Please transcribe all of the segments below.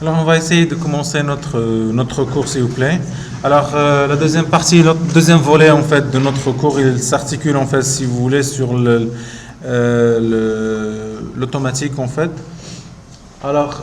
Alors, on va essayer de commencer notre cours, s'il vous plaît. Alors, la deuxième partie, le deuxième volet, en fait, de notre cours, il s'articule, en fait, si vous voulez, sur l'automatique, en fait. Alors,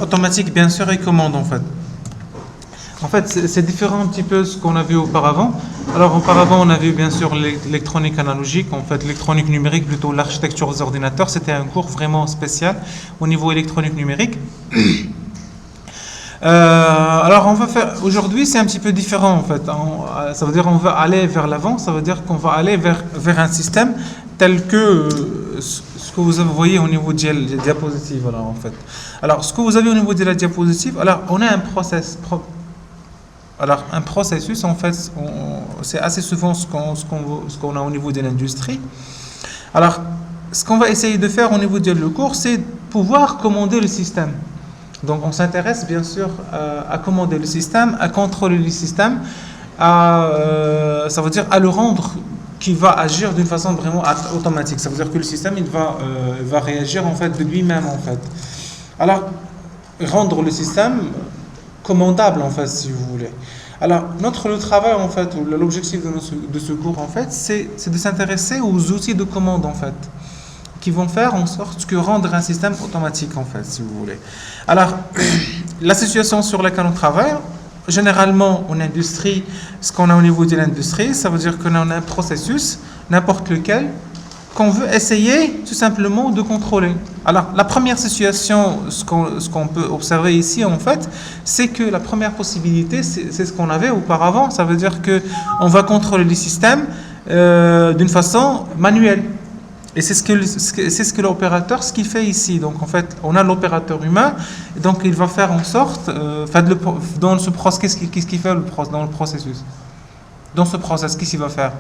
automatique, bien sûr, et commande, en fait. En fait, c'est différent un petit peu de ce qu'on a vu auparavant. Alors, auparavant, on a vu, bien sûr, l'électronique analogique, en fait, l'électronique numérique, plutôt l'architecture des ordinateurs. C'était un cours vraiment spécial au niveau électronique numérique. Alors, on va faire... Aujourd'hui, c'est un petit peu différent, en fait. Ça veut dire qu'on va aller vers l'avant, ça veut dire qu'on va aller vers un système tel que ce que vous voyez au niveau de la diapositive, alors, en fait. Alors, ce que vous avez au niveau de la diapositive, alors, on a un un processus, en fait, c'est assez souvent ce qu'on a au niveau de l'industrie. Alors, ce qu'on va essayer de faire au niveau du cours, c'est pouvoir commander le système. Donc, on s'intéresse bien sûr à commander le système, à contrôler le système, ça veut dire à le rendre qui va agir d'une façon vraiment automatique. Ça veut dire que le système il va réagir en fait de lui-même en fait. Alors, rendre le système commandable en fait, si vous voulez. Alors, le travail en fait, ou l'objectif de ce cours en fait, c'est de s'intéresser aux outils de commande en fait, qui vont faire en sorte que rendre un système automatique en fait, si vous voulez. Alors, la situation sur laquelle on travaille, généralement en industrie, ce qu'on a au niveau de l'industrie, ça veut dire qu'on a un processus, n'importe lequel, qu'on veut essayer tout simplement de contrôler. Alors, la première situation, ce qu'on peut observer ici, en fait, c'est que la première possibilité, c'est ce qu'on avait auparavant. Ça veut dire qu'on va contrôler les systèmes d'une façon manuelle. Et c'est ce que l'opérateur, ce qu'il fait ici. Donc, en fait, on a l'opérateur humain, donc il va faire en sorte, dans ce processus, qu'est-ce qu'il fait dans le processus? Dans ce processus, qu'est-ce qu'il va faire?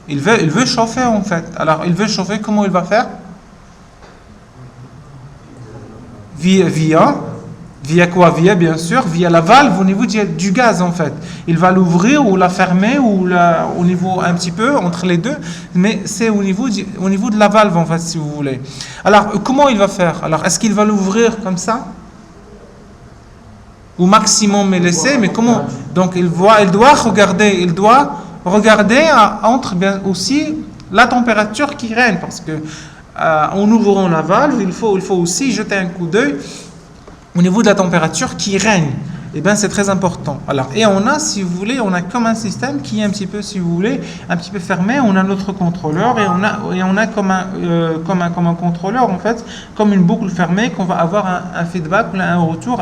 Il veut chauffer en fait. Alors, il veut chauffer, comment il va faire? Via quoi? Bien sûr, via la valve au niveau du gaz en fait. Il va l'ouvrir ou la fermer ou au niveau un petit peu entre les deux, mais c'est au niveau de la valve en fait, si vous voulez. Alors, comment il va faire? Alors, est-ce qu'il va l'ouvrir comme ça? Au maximum et laisser, mais comment? Donc, il doit regarder entre bien aussi la température qui règne, parce que en ouvrant la valve, il faut aussi jeter un coup d'œil au niveau de la température qui règne. Eh bien, c'est très important. Alors, et on a, si vous voulez, on a comme un système qui est un petit peu, si vous voulez, un petit peu fermé. On a notre contrôleur et on a comme un contrôleur, en fait, comme une boucle fermée qu'on va avoir un feedback, un retour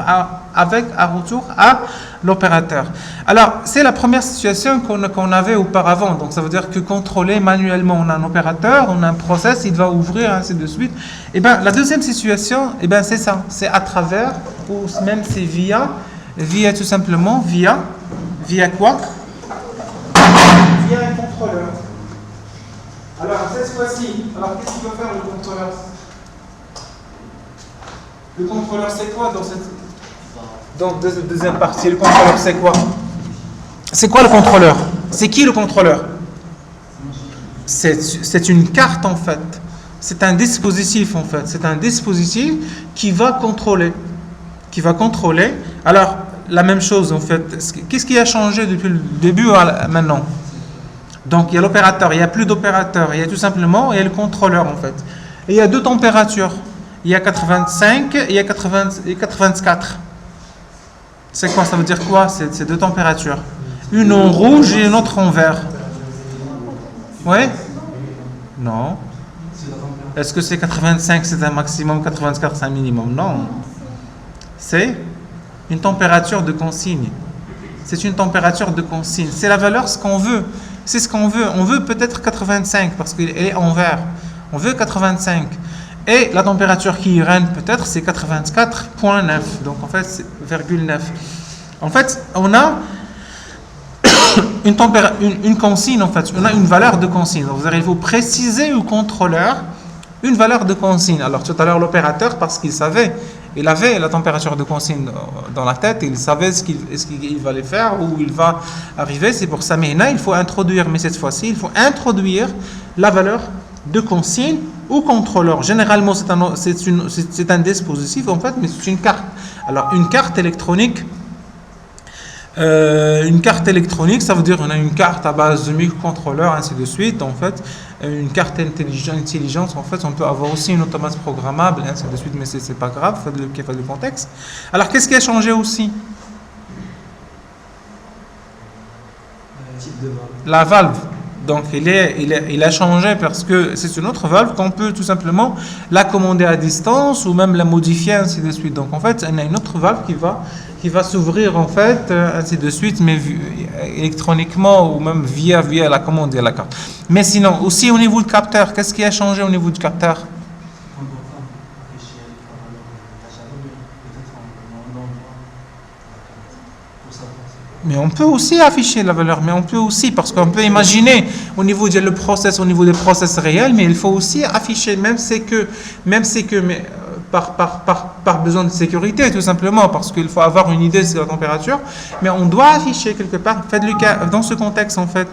avec un retour à l'opérateur. Alors, c'est la première situation qu'on avait auparavant. Donc, ça veut dire que contrôler manuellement, on a un opérateur, on a un process, il va ouvrir, ainsi de suite. Eh bien, la deuxième situation, eh bien, c'est ça. C'est à travers, ou même c'est via tout simplement, via quoi? Via un contrôleur. Alors, cette fois-ci, qu'est-ce qu'il va faire le contrôleur? Le contrôleur, c'est quoi dans cette deuxième partie? Le contrôleur, c'est quoi? C'est quoi le contrôleur? C'est qui le contrôleur? C'est une carte, en fait. C'est un dispositif, en fait. C'est un dispositif qui va contrôler. Alors, la même chose, en fait. Qu'est-ce qui a changé depuis le début à maintenant? Donc, il y a l'opérateur, il n'y a plus d'opérateur. Il y a tout simplement, il y a le contrôleur, en fait. Et il y a deux températures. Il y a 85 et il y a 84. C'est quoi? Ça veut dire quoi, ces deux températures? Une en rouge et une autre en vert. Oui? Non. Est-ce que c'est 85, c'est un maximum, 84, c'est un minimum? Non. C'est une température de consigne. C'est une température de consigne. C'est la valeur, ce qu'on veut. C'est ce qu'on veut. On veut peut-être 85 parce qu'elle est en vert. On veut 85. Et la température qui règne peut-être, c'est 84,9. Donc en fait, c'est 0,9. En fait, on a une consigne, en fait, on a une valeur de consigne. Donc, il faut préciser au contrôleur une valeur de consigne. Alors, tout à l'heure, l'opérateur, parce qu'il savait, il avait la température de consigne dans la tête, il savait ce qu'il va faire, où il va arriver, c'est pour ça. Mais là, il faut introduire, mais cette fois-ci, il faut introduire la valeur de consigne au contrôleur. Généralement, c'est un dispositif, en fait, mais c'est une carte. Alors, une carte électronique, ça veut dire qu'on a une carte à base de microcontrôleur, ainsi de suite. En fait, une carte intelligente, en fait, on peut avoir aussi une automate programmable, ainsi de suite, mais c'est pas grave, il faut le contexte. Alors, qu'est-ce qui a changé aussi? La valve. Donc, il a changé parce que c'est une autre valve qu'on peut tout simplement la commander à distance ou même la modifier, ainsi de suite. Donc, en fait, on a une autre valve qui va s'ouvrir, en fait, ainsi de suite, mais électroniquement ou même via la commande et la carte. Mais sinon, aussi au niveau du capteur, qu'est-ce qui a changé au niveau du capteur? Mais on peut aussi afficher la valeur, mais on peut aussi, parce qu'on peut imaginer au niveau du process, au niveau des process réels, mais il faut aussi afficher, même c'est que mais, par besoin de sécurité, tout simplement, parce qu'il faut avoir une idée de la température, mais on doit afficher quelque part. Faites-le cas dans ce contexte, en fait.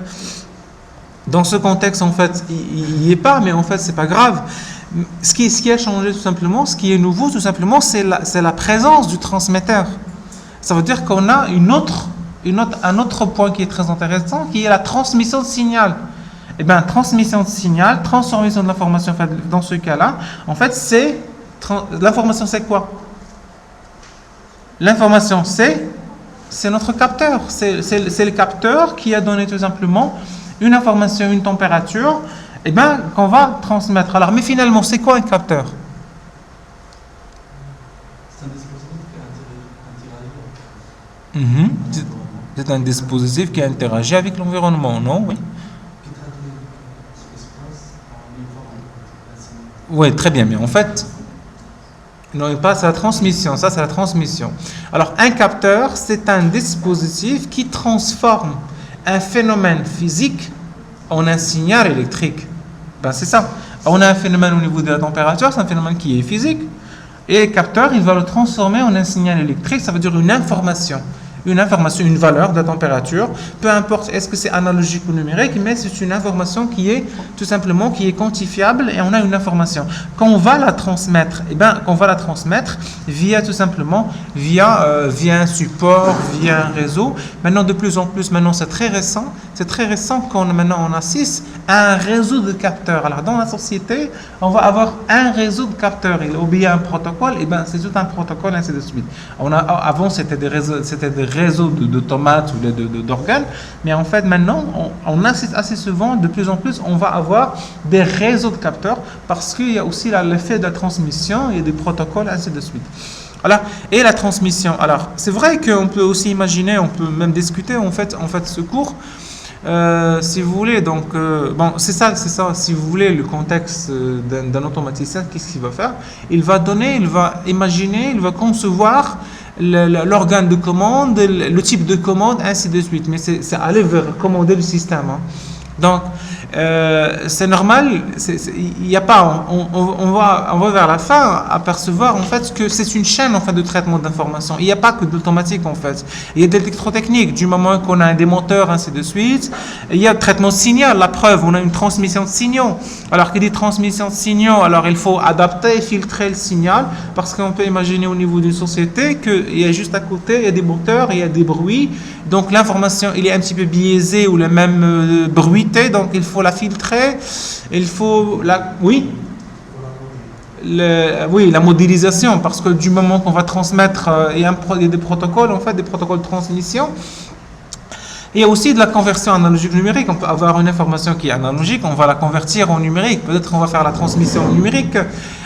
Dans ce contexte, en fait, il n'y est pas, mais en fait, c'est pas grave. Ce qui a changé, tout simplement, ce qui est nouveau, tout simplement, c'est la présence du transmetteur. Ça veut dire qu'on a un autre point qui est très intéressant, qui est la transmission de signal. Eh bien, transmission de signal, transformation de l'information, dans ce cas-là, en fait, l'information, c'est quoi? L'information, c'est notre capteur. C'est le capteur qui a donné tout simplement une information, une température, eh bien, qu'on va transmettre. Alors, mais finalement, c'est quoi un capteur? C'est un dispositif qui interagit avec l'environnement, non? Oui. Oui, très bien, mais en fait, non, pas c'est la transmission, ça c'est la transmission. Alors, un capteur, c'est un dispositif qui transforme un phénomène physique en un signal électrique. Ben, c'est ça. On a un phénomène au niveau de la température, c'est un phénomène qui est physique, et le capteur, il va le transformer en un signal électrique, ça veut dire une information, une valeur de la température, peu importe est-ce que c'est analogique ou numérique, mais c'est une information qui est tout simplement qui est quantifiable et on a une information. Quand on va la transmettre, via tout simplement via un support, via un réseau. Maintenant de plus en plus, maintenant c'est très récent qu'on on assiste à un réseau de capteurs. Alors dans la société, on va avoir un réseau de capteurs. Il obéit à un protocole, et ben c'est tout un protocole ainsi de suite. Avant c'était des réseaux de tomates ou d'organes, mais en fait maintenant on assiste assez souvent, de plus en plus on va avoir des réseaux de capteurs parce qu'il y a aussi l'effet de la transmission, il y a des protocoles ainsi de suite. Voilà. Et la transmission, alors c'est vrai qu'on peut aussi imaginer, on peut même discuter en fait ce cours, si vous voulez, donc bon c'est ça, si vous voulez le contexte d'un automaticien, qu'est-ce qu'il va faire? Il va imaginer, il va concevoir l'organe de commande, le type de commande, ainsi de suite. Mais c'est aller vers commander le système. Hein. Donc, c'est normal, il n'y a pas, on va vers la fin apercevoir en fait que c'est une chaîne en fait de traitement d'information. Il n'y a pas que de l'automatique en fait. Il y a de l'électrotechnique, du moment qu'on a des moteurs, ainsi de suite. Il y a le traitement de signal, la preuve, on a une transmission de signaux. Alors qu'il y a des transmissions de signaux, alors il faut adapter, filtrer le signal, parce qu'on peut imaginer au niveau d'une société qu'il y a juste à côté, il y a des moteurs, il y a des bruits, donc l'information il est un petit peu biaisée ou la même bruitée, donc il faut la filtrer, il faut la modélisation, parce que du moment qu'on va transmettre, il y a des protocoles, en fait, des protocoles de transmission. Il y a aussi de la conversion analogique numérique. On peut avoir une information qui est analogique, on va la convertir en numérique. Peut-être on va faire la transmission en numérique,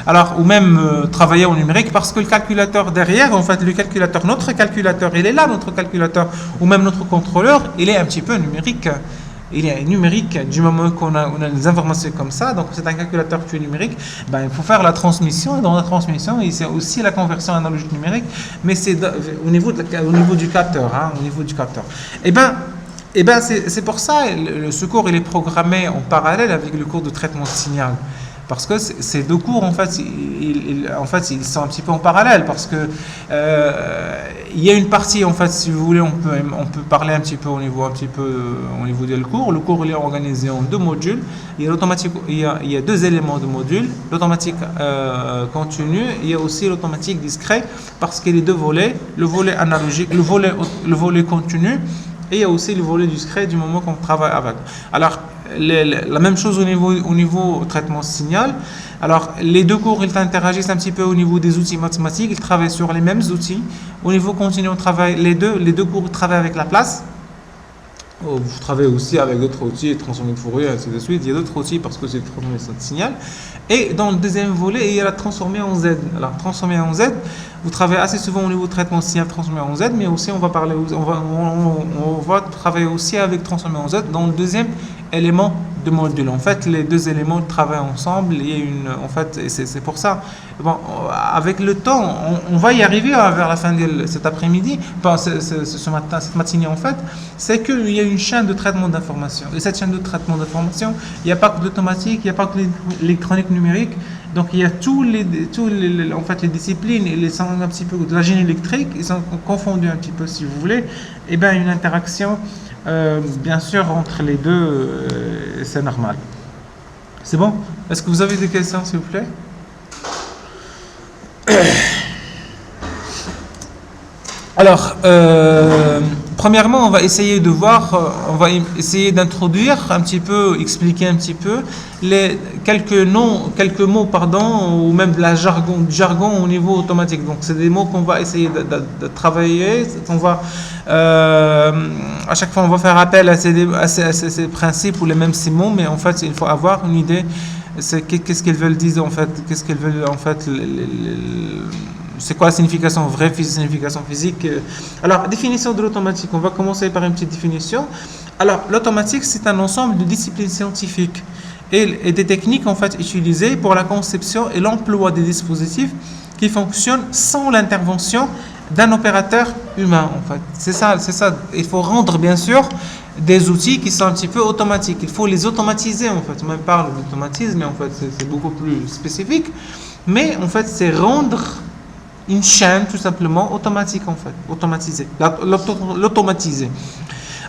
alors, ou même travailler en numérique, parce que le calculateur derrière, en fait, notre calculateur, il est là, notre calculateur, ou même notre contrôleur, il est un petit peu numérique. Il est numérique du moment qu'on a des informations comme ça, donc c'est un calculateur qui est numérique, ben, il faut faire la transmission, et dans la transmission, c'est aussi la conversion analogique numérique, mais c'est au niveau du capteur, hein, au niveau du capteur. Et ben, Et ben c'est pour ça ce cours il est programmé en parallèle avec le cours de traitement de signal. Parce que ces deux cours, en fait, ils sont un petit peu en parallèle. Parce que il y a une partie, en fait, si vous voulez, on peut parler un petit peu au niveau du cours. Le cours il est organisé en deux modules. Il y a l'automatique, il y a deux éléments de module. L'automatique continu, il y a aussi l'automatique discret, parce qu'il y a deux volets, le volet analogique, le volet continu. Et il y a aussi le volet discret du moment qu'on travaille avec. Alors, la même chose au niveau traitement signal. Alors, les deux cours, ils interagissent un petit peu au niveau des outils mathématiques. Ils travaillent sur les mêmes outils. Au niveau continu, on travaille les deux cours travaillent avec la place. Vous travaillez aussi avec d'autres outils, transformé de Fourier, ainsi de suite. Il y a d'autres outils parce que c'est transformation de signal. Et dans le deuxième volet, il y a la transformée en Z. Alors, transformée en Z, vous travaillez assez souvent au niveau de traitement de signal transformé en Z, mais aussi on va travailler aussi avec transformé en Z dans le deuxième élément de module. En fait, les deux éléments travaillent ensemble. Il y a en fait, c'est pour ça. Bon, avec le temps, on va y arriver vers la fin de cet après-midi, ce matin, cette matinée en fait. C'est qu'il y a une chaîne de traitement d'information. Et cette chaîne de traitement d'information, il n'y a pas que l'automatique, il n'y a pas que l'électronique numérique. Donc il y a en fait, les disciplines et les un petit peu de la génie électrique, ils sont confondus un petit peu si vous voulez. Et bien une interaction bien sûr entre les deux, c'est normal. C'est bon? Est-ce que vous avez des questions s'il vous plaît? Alors, premièrement, on va essayer de voir, on va essayer d'introduire un petit peu, expliquer un petit peu quelques mots, ou même de la jargon au niveau automatique. Donc, c'est des mots qu'on va essayer de travailler. On va, à chaque fois, on va faire appel à ces principes ou les mêmes ces mots, mais en fait, il faut avoir une idée. Qu'est-ce qu'ils veulent dire en fait? Qu'est-ce qu'ils veulent en fait? C'est quoi la signification, vraie signification physique? Alors, définition de l'automatique. On va commencer par une petite définition. Alors, l'automatique, c'est un ensemble de disciplines scientifiques et des techniques en fait utilisées pour la conception et l'emploi des dispositifs qui fonctionnent sans l'intervention d'un opérateur humain. En fait, c'est ça. Il faut rendre bien sûr des outils qui sont un petit peu automatiques. Il faut les automatiser en fait. On parle d'automatisme, mais en fait c'est beaucoup plus spécifique. Mais en fait, c'est rendre une chaîne tout simplement automatique en fait, automatisée, l'automatiser.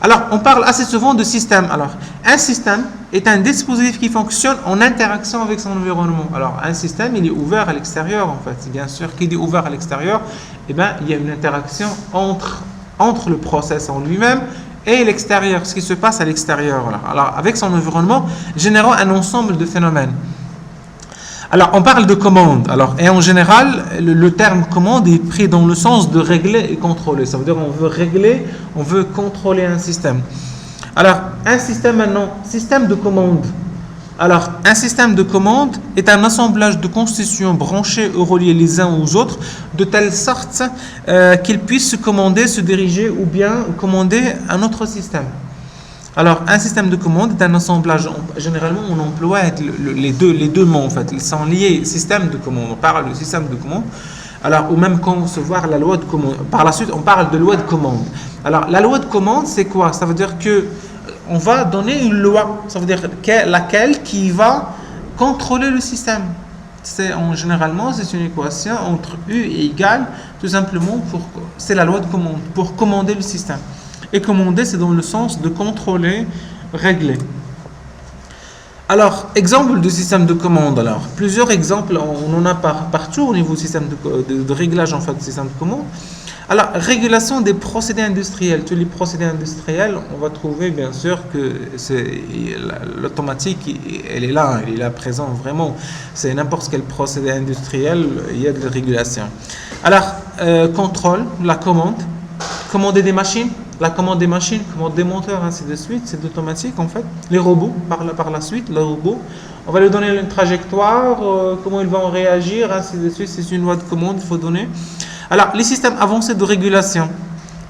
Alors, on parle assez souvent de système. Alors, un système est un dispositif qui fonctionne en interaction avec son environnement. Alors, un système, il est ouvert à l'extérieur en fait. Bien sûr qu'il est ouvert à l'extérieur, eh bien, il y a une interaction entre le process en lui-même et l'extérieur, ce qui se passe à l'extérieur. Alors, avec son environnement, générant un ensemble de phénomènes. Alors, on parle de commande. Alors, et en général, le terme commande est pris dans le sens de régler et contrôler. Ça veut dire on veut régler, on veut contrôler un système. Alors, un système maintenant, système de commande. Alors, un système de commande est un assemblage de constituants branchés ou reliés les uns aux autres de telle sorte qu'ils puissent se commander, se diriger ou bien commander un autre système. Alors, un système de commande est un assemblage, généralement on emploie les deux mots en fait, ils sont liés, système de commande, on parle de système de commande, alors, ou même concevoir la loi de commande. Par la suite, on parle de loi de commande. Alors, la loi de commande, c'est quoi? Ça veut dire que on va donner une loi, ça veut dire laquelle qui va contrôler le système. Généralement, c'est une équation entre U et égale, tout simplement, c'est la loi de commande, pour commander le système. Et commander, c'est dans le sens de contrôler, régler. Alors, exemple de système de commande. Alors, plusieurs exemples, on en a partout au niveau du système de réglage en fait du système de commande. Alors, régulation des procédés industriels. Tous les procédés industriels, on va trouver bien sûr que l'automatique, elle est là présent vraiment. C'est n'importe quel procédé industriel, il y a de la régulation. Alors, contrôle, la commande, commander des machines. La commande des machines, commande des moteurs, ainsi de suite, c'est automatique en fait. Les robots, par la suite, les robots, on va lui donner une trajectoire, comment ils vont réagir, ainsi de suite, c'est une loi de commande, il faut donner. Alors, les systèmes avancés de régulation.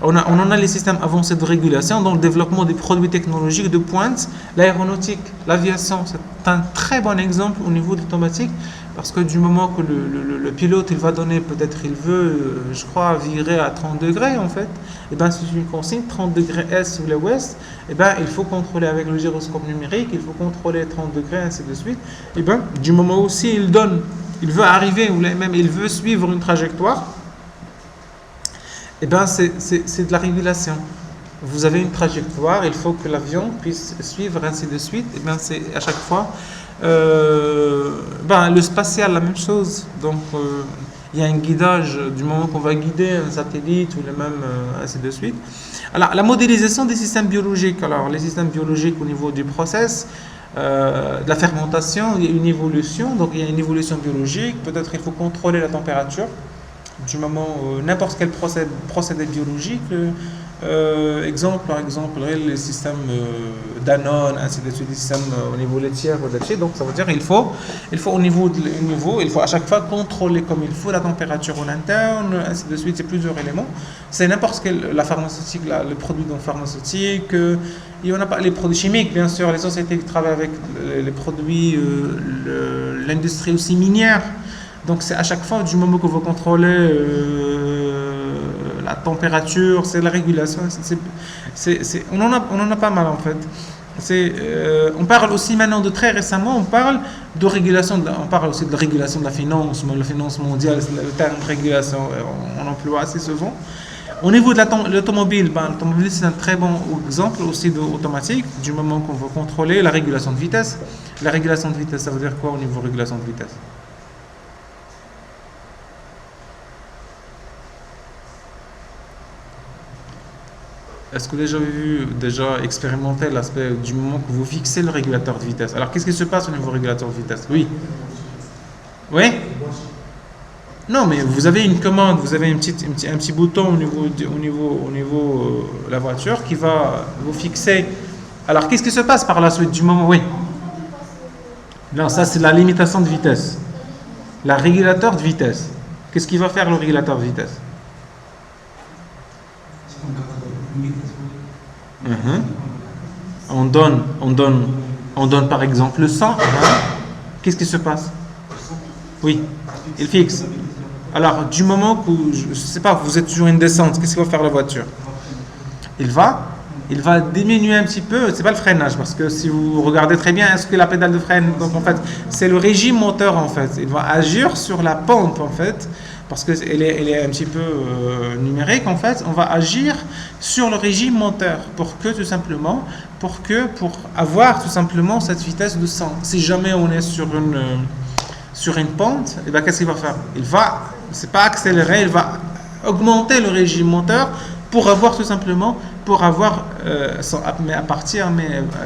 on en a les systèmes avancés de régulation dans le développement des produits technologiques de pointe. L'aéronautique, l'aviation, c'est un très bon exemple au niveau de l'automatique, parce que du moment que le pilote il va donner, peut-être il veut, je crois, virer à 30 degrés en fait, et ben c'est une consigne, 30 degrés est ou l'ouest, et ben il faut contrôler avec le gyroscope numérique, il faut contrôler 30 degrés, ainsi de suite. Et ben du moment aussi il donne, il veut arriver, ou même il veut suivre une trajectoire, et ben c'est de la régulation. Vous avez une trajectoire, il faut que l'avion puisse suivre, ainsi de suite. Et bien c'est à chaque fois le spatial, la même chose. Donc il y a un guidage du moment qu'on va guider un satellite ou le même ainsi de suite. Alors la modélisation des systèmes biologiques. Alors les systèmes biologiques au niveau du process, de la fermentation, il y a une évolution. Donc il y a une évolution biologique. Peut-être il faut contrôler la température. Du moment n'importe quel procédé biologique, par exemple les systèmes Danone, ainsi de suite, les systèmes au niveau laitier ou laitier. Donc ça veut dire il faut il faut à chaque fois contrôler comme il faut la température en interne, ainsi de suite. C'est plusieurs éléments. C'est n'importe quel, la pharmaceutique, le produit dans pharmaceutique, il y en a pas les produits chimiques, bien sûr, les sociétés qui travaillent avec les produits, l'industrie aussi minière. Donc c'est à chaque fois, du moment que vous contrôlez la température, c'est la régulation. On en a pas mal en fait. On parle aussi maintenant de très récemment, on parle de régulation, on parle aussi de la régulation de la finance mondiale, le terme régulation, on emploie assez souvent. Au niveau de l'automobile, l'automobile c'est un très bon exemple aussi d'automatique, du moment qu'on veut contrôler la régulation de vitesse. La régulation de vitesse, ça veut dire quoi au niveau de régulation de vitesse? Est-ce que vous avez déjà expérimenté l'aspect du moment que vous fixez le régulateur de vitesse? Alors, qu'est-ce qui se passe au niveau régulateur de vitesse? Oui. Oui? Non, mais vous avez une commande, vous avez un petit bouton au niveau de la voiture qui va vous fixer. Alors, qu'est-ce qui se passe par la suite du moment? Oui. Non, ça c'est la limitation de vitesse. La régulateur de vitesse. Qu'est-ce qu'il va faire le régulateur de vitesse? On donne par exemple le 100. Qu'est-ce qui se passe? Oui, il fixe. Alors, du moment que, je ne sais pas, vous êtes sur une descente, qu'est-ce qu'il va faire la voiture? Il va diminuer un petit peu, c'est pas le freinage, parce que si vous regardez très bien, est-ce que la pédale de freine, donc en fait, c'est le régime moteur en fait. Il va agir sur la pompe en fait, parce qu'elle est un petit peu numérique en fait. On va agir sur le régime moteur pour avoir tout simplement cette vitesse de 100. Si jamais on est sur une pente, et ben qu'est-ce qu'il va faire? C'est pas accélérer, il va augmenter le régime moteur pour avoir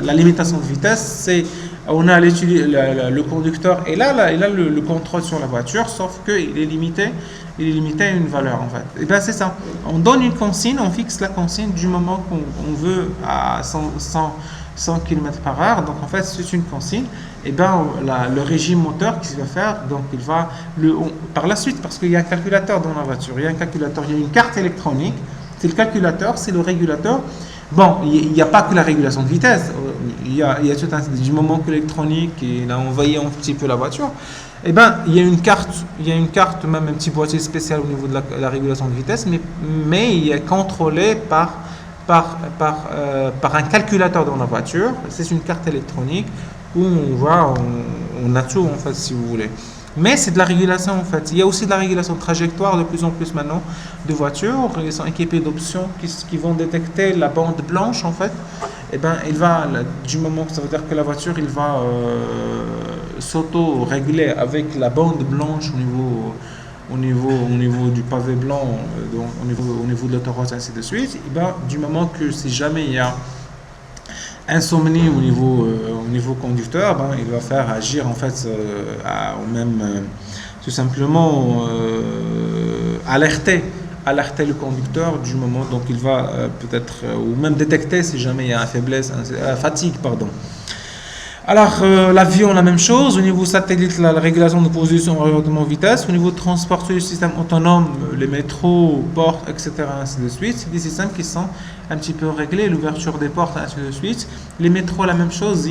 la limitation de vitesse, c'est on a le conducteur et là il a le contrôle sur la voiture, sauf qu'il est limité à une valeur en fait. Et bien c'est ça, on donne une consigne, on fixe la consigne du moment qu'on veut à 100 km/h, donc en fait c'est une consigne. Et bien le régime moteur qui va faire, donc par la suite, parce qu'il y a un calculateur dans la voiture, il y a une carte électronique. C'est le calculateur, c'est le régulateur. Bon, il n'y a pas que la régulation de vitesse. Il y a tout du moment que l'électronique, il a envahi un petit peu la voiture. Eh bien, il y a une carte, même un petit boîtier spécial au niveau de la régulation de vitesse, mais il est contrôlé par un calculateur dans la voiture. C'est une carte électronique où on a tout en fait, si vous voulez. Mais c'est de la régulation en fait. Il y a aussi de la régulation de trajectoire de plus en plus maintenant de voitures. Ils sont équipés d'options qui vont détecter la bande blanche en fait. Et ben du moment que ça veut dire que la voiture va s'auto-régler avec la bande blanche au niveau du pavé blanc, au niveau de l'autoroute, ainsi de suite. Et ben du moment que si jamais il y a insomnie au niveau conducteur, il va faire agir en fait tout simplement alerter le conducteur du moment, donc il va peut-être ou même détecter si jamais il y a fatigue. Alors, l'avion, la même chose. Au niveau satellite, la régulation de position, orientement, vitesse. Au niveau de transport sur le système autonome, les métros, portes, etc., ainsi de suite. C'est des systèmes qui sont un petit peu réglés. L'ouverture des portes, ainsi de suite. Les métros, la même chose.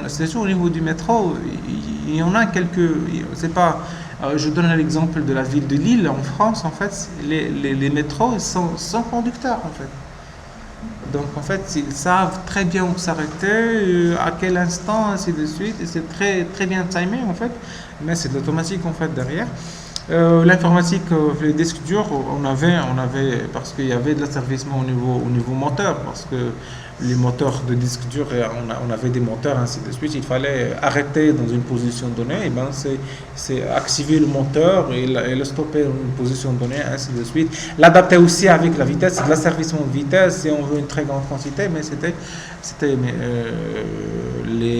C'est sûr, au niveau du métro, il y en a quelques. C'est pas. Je donne l'exemple de la ville de Lille, en France, en fait. Les métros sont sans conducteur, en fait. Donc en fait, ils savent très bien où s'arrêter, à quel instant, ainsi de suite, et c'est très, très bien timé en fait, mais c'est de l'automatique en fait derrière. L'informatique, les disques durs, on avait, parce qu'il y avait de l'asservissement au niveau moteur, parce que les moteurs de disques durs, on avait des moteurs, ainsi de suite, il fallait arrêter dans une position donnée, et ben c'est activer le moteur et le stopper dans une position donnée, ainsi de suite. L'adapter aussi avec la vitesse, c'est de l'asservissement de vitesse, si on veut une très grande quantité, mais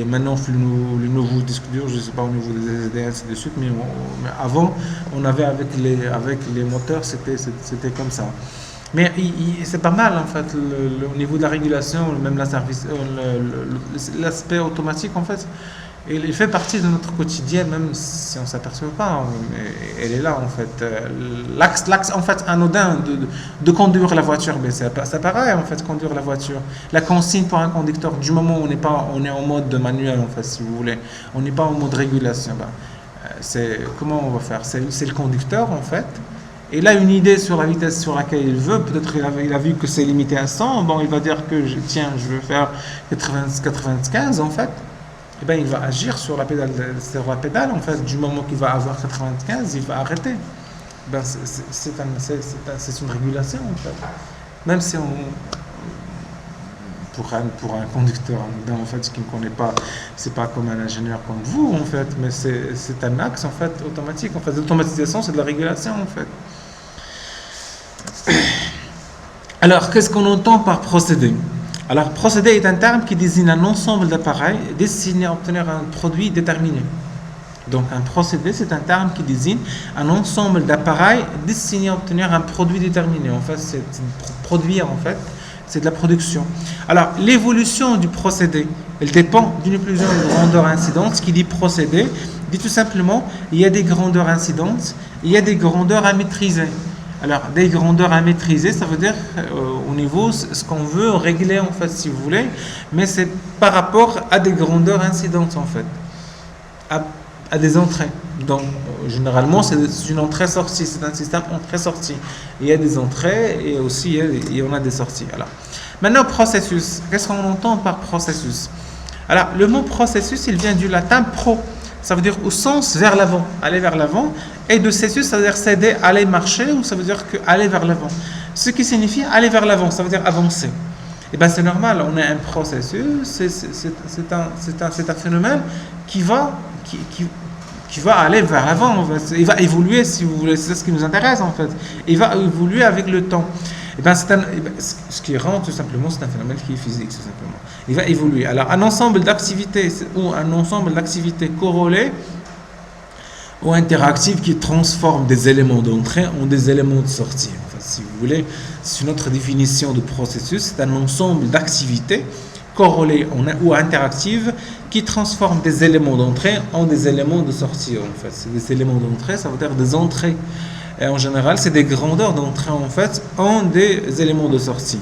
maintenant les nouveaux disques durs, je ne sais pas au niveau des SSD, ainsi de suite, mais avant, on avait avec les moteurs, c'était comme ça. Mais c'est pas mal en fait, au niveau de la régulation, même l'aspect automatique en fait, il fait partie de notre quotidien, même si on ne s'aperçoit pas, elle est là en fait. L'axe en fait anodin de conduire la voiture, mais c'est pareil en fait, conduire la voiture. La consigne pour un conducteur, du moment où on est en mode manuel en fait, si vous voulez, on n'est pas en mode régulation, comment on va faire? C'est le conducteur en fait. Il a une idée sur la vitesse sur laquelle il veut, peut-être il a vu que c'est limité à 100, bon il va dire que je veux faire 95 en fait, et bien il va agir sur la pédale en fait, du moment qu'il va avoir 95, il va arrêter. Ben, c'est une régulation en fait, même si pour un conducteur en fait qui ne connaît pas, c'est pas comme un ingénieur comme vous en fait, mais c'est un axe en fait automatique, en fait l'automatisation c'est de la régulation en fait. Alors, qu'est-ce qu'on entend par procédé? Alors, procédé est un terme qui désigne un ensemble d'appareils destinés à obtenir un produit déterminé. Donc, un procédé, c'est un terme qui désigne un ensemble d'appareils destinés à obtenir un produit déterminé. En fait, c'est produire, en fait, c'est de la production. Alors, l'évolution du procédé, elle dépend d'une ou plusieurs grandeurs incidantes. Ce qui dit procédé, dit tout simplement, il y a des grandeurs incidantes, il y a des grandeurs à maîtriser. Alors, des grandeurs à maîtriser, ça veut dire au niveau ce qu'on veut régler en fait, si vous voulez, mais c'est par rapport à des grandeurs incidentes en fait, à des entrées. Donc, généralement, c'est une entrée-sortie, c'est un système entrée-sortie. Il y a des entrées et aussi il y en a des sorties. Alors, maintenant, processus. Qu'est-ce qu'on entend par processus? Alors, le mot processus, il vient du latin pro. Ça veut dire au sens vers l'avant, aller vers l'avant, et de cessus, ça veut dire céder, aller marcher, ou ça veut dire que aller vers l'avant. Ce qui signifie aller vers l'avant, ça veut dire avancer. Et bien c'est normal, on a un processus, c'est un phénomène qui va aller vers l'avant, il va évoluer si vous voulez, c'est ce qui nous intéresse en fait. Il va évoluer avec le temps. Et ben ce qui rend tout simplement, c'est un phénomène qui est physique, tout simplement. Il va évoluer. Alors, un ensemble d'activités ou un ensemble d'activités corrélées ou interactives qui transforment des éléments d'entrée en des éléments de sortie. Enfin, si vous voulez, c'est une autre définition de processus. C'est un ensemble d'activités corrélées ou interactives qui transforment des éléments d'entrée en des éléments de sortie. En fait, c'est des éléments d'entrée, ça veut dire des entrées. Et en général, c'est des grandeurs d'entrée en fait en des éléments de sortie.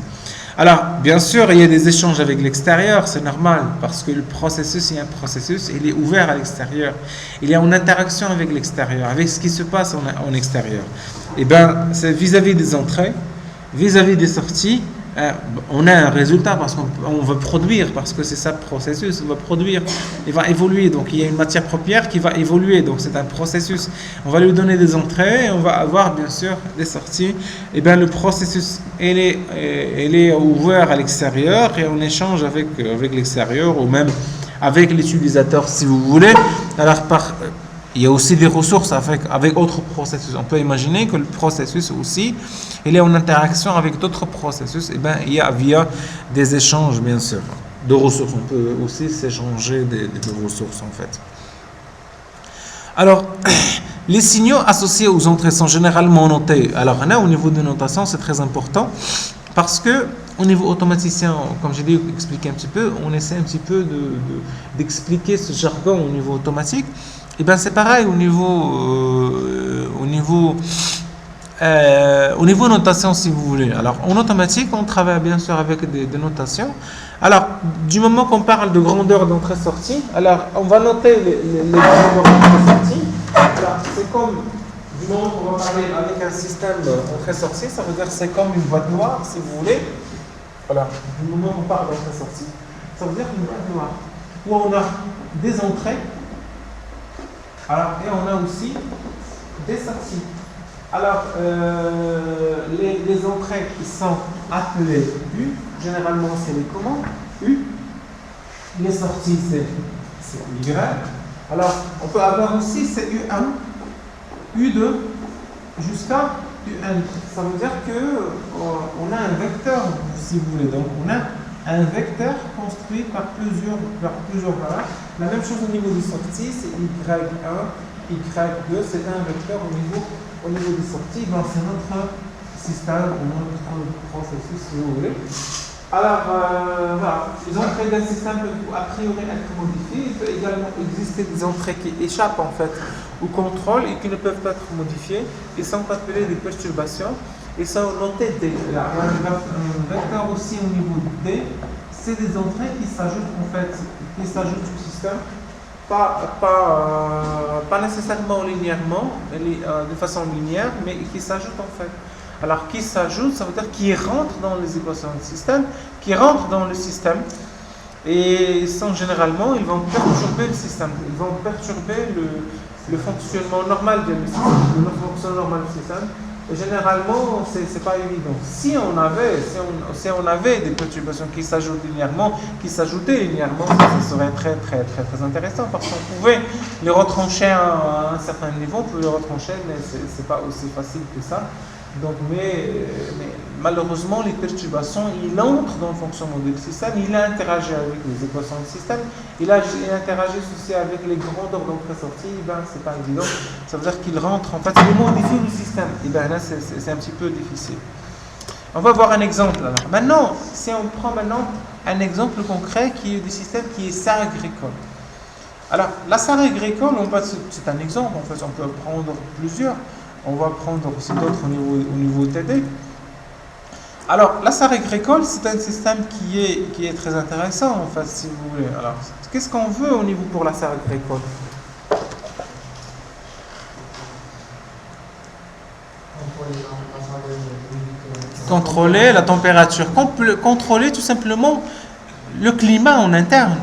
Alors, bien sûr, il y a des échanges avec l'extérieur, c'est normal, parce que le processus, il y a un processus, il est ouvert à l'extérieur. Il est en interaction avec l'extérieur, avec ce qui se passe en extérieur. Et bien, c'est vis-à-vis des entrées, vis-à-vis des sorties, on a un résultat parce qu'on va produire, parce que c'est ça le processus, on va produire, il va évoluer, donc il y a une matière première qui va évoluer, donc c'est un processus. On va lui donner des entrées, on va avoir bien sûr des sorties, et bien le processus, il est ouvert à l'extérieur et on échange avec l'extérieur ou même avec l'utilisateur si vous voulez. Alors il y a aussi des ressources avec autres processus. On peut imaginer que le processus aussi, il est en interaction avec d'autres processus. Et bien, il y a via des échanges, bien sûr, de ressources. On peut aussi s'échanger des ressources, en fait. Alors, les signaux associés aux entrées sont généralement notés. Alors, là, au niveau de notation, c'est très important parce que au niveau automaticien, comme j'ai dit, expliquer un petit peu, on essaie un petit peu d'expliquer ce jargon au niveau automatique. Et bien c'est pareil au niveau notation, si vous voulez. Alors en automatique, on travaille bien sûr avec des notations. Alors du moment qu'on parle de grandeur d'entrée-sortie, alors on va noter les grandeurs d'entrée-sortie. Alors c'est comme du moment qu'on va parler avec un système entrée-sortie, ça veut dire que c'est comme une boîte noire, si vous voulez. Voilà, du moment où on parle d'entrée-sortie, ça veut dire une boîte noire où on a des entrées, alors, et on a aussi des sorties. Alors, les entrées qui sont appelées U, généralement c'est les commandes U. Les sorties c'est Y. Alors, on peut avoir aussi c'est U1, U2 jusqu'à UN. Ça veut dire qu'on a un vecteur, si vous voulez. Donc, on a un vecteur construit par plusieurs valeurs. La même chose au niveau des sorties, c'est Y1, Y2, c'est un vecteur au niveau des sorties. Donc, c'est notre système, notre processus, si vous voulez. Alors, voilà, les entrées d'un système peuvent a priori être modifiées. Il peut également exister des entrées qui échappent en fait au contrôle et qui ne peuvent pas être modifiées. Ils sont appelés des perturbations. Ils sont notés D. Là, il y a un vecteur aussi au niveau D. C'est des entrées qui s'ajoutent en fait, qui s'ajoutent au système, pas nécessairement linéairement, de façon linéaire, mais qui s'ajoutent en fait. Alors, qui s'ajoute, ça veut dire qui rentre dans les équations du système, qui rentre dans le système, et ils vont perturber le système, ils vont perturber le fonctionnement normal du système, et généralement, c'est pas évident. Si on avait des perturbations qui s'ajoutent linéairement, ça serait très, très, très, très intéressant, parce qu'on pouvait les retrancher à un certain niveau, on pouvait les retrancher, mais c'est pas aussi facile que ça. Donc, mais malheureusement, les perturbations, il entre dans le fonctionnement du système, il interagit avec les équations du système, il interagit aussi avec les grandeurs d'entrée-sortie, ben, c'est pas évident. Ça veut dire qu'il rentre, en fait, il modifie le système. Et bien là, c'est un petit peu difficile. On va voir un exemple. Alors, maintenant, si on prend maintenant un exemple concret qui est du système qui est serre agricole. Alors, la serre agricole, c'est un exemple, en fait, on peut prendre plusieurs. On va prendre aussi d'autres au niveau TD. Alors, la serre agricole, c'est un système qui est très intéressant, en fait, si vous voulez. Alors, qu'est-ce qu'on veut au niveau pour la serre agricole? Contrôler la température. Contrôler tout simplement le climat en interne.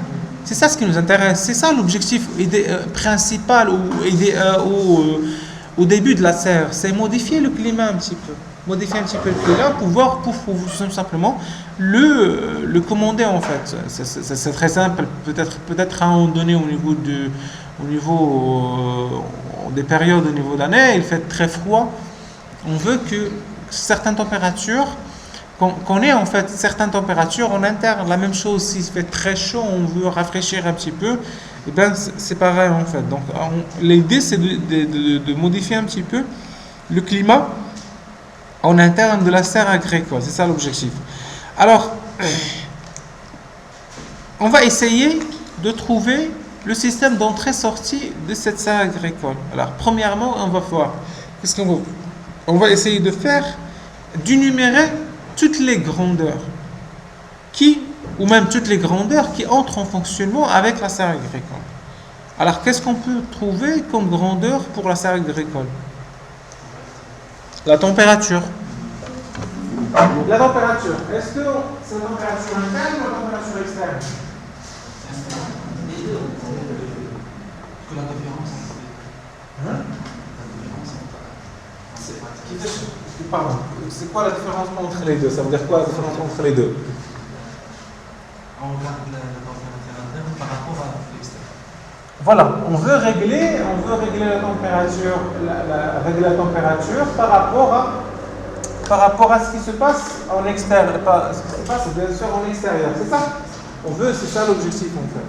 C'est ça ce qui nous intéresse. C'est ça l'objectif principal au début de la serre, c'est modifier le climat un petit peu. Modifier un petit peu le climat pour tout simplement le commander en fait. C'est très simple. Peut-être à un moment donné au niveau des périodes au niveau d'année, il fait très froid. On veut que certaines températures, qu'on ait en fait certaines températures en interne. La même chose, s'il fait très chaud, on veut rafraîchir un petit peu. Et bien, c'est pareil en fait. Donc, l'idée, c'est de modifier un petit peu le climat en interne de la serre agricole. C'est ça l'objectif. Alors, on va essayer de trouver le système d'entrée-sortie de cette serre agricole. Alors, premièrement, on va voir. Qu'est-ce qu'on va faire? On va essayer d'énumérer toutes les grandeurs ou même toutes les grandeurs qui entrent en fonctionnement avec la serre agricole. Alors, qu'est-ce qu'on peut trouver comme grandeur pour la serre agricole? La température. La température. Est-ce que c'est la température interne ou la température externe? La différence. Pardon. C'est quoi la différence entre les deux? Ça veut dire quoi la différence entre les deux? On regarde la température interne par rapport à l'externe. Voilà, on veut régler la température, régler la température par rapport à ce qui se passe en extérieur. Ce qui se passe bien sûr en extérieur, c'est ça? C'est ça l'objectif en fait.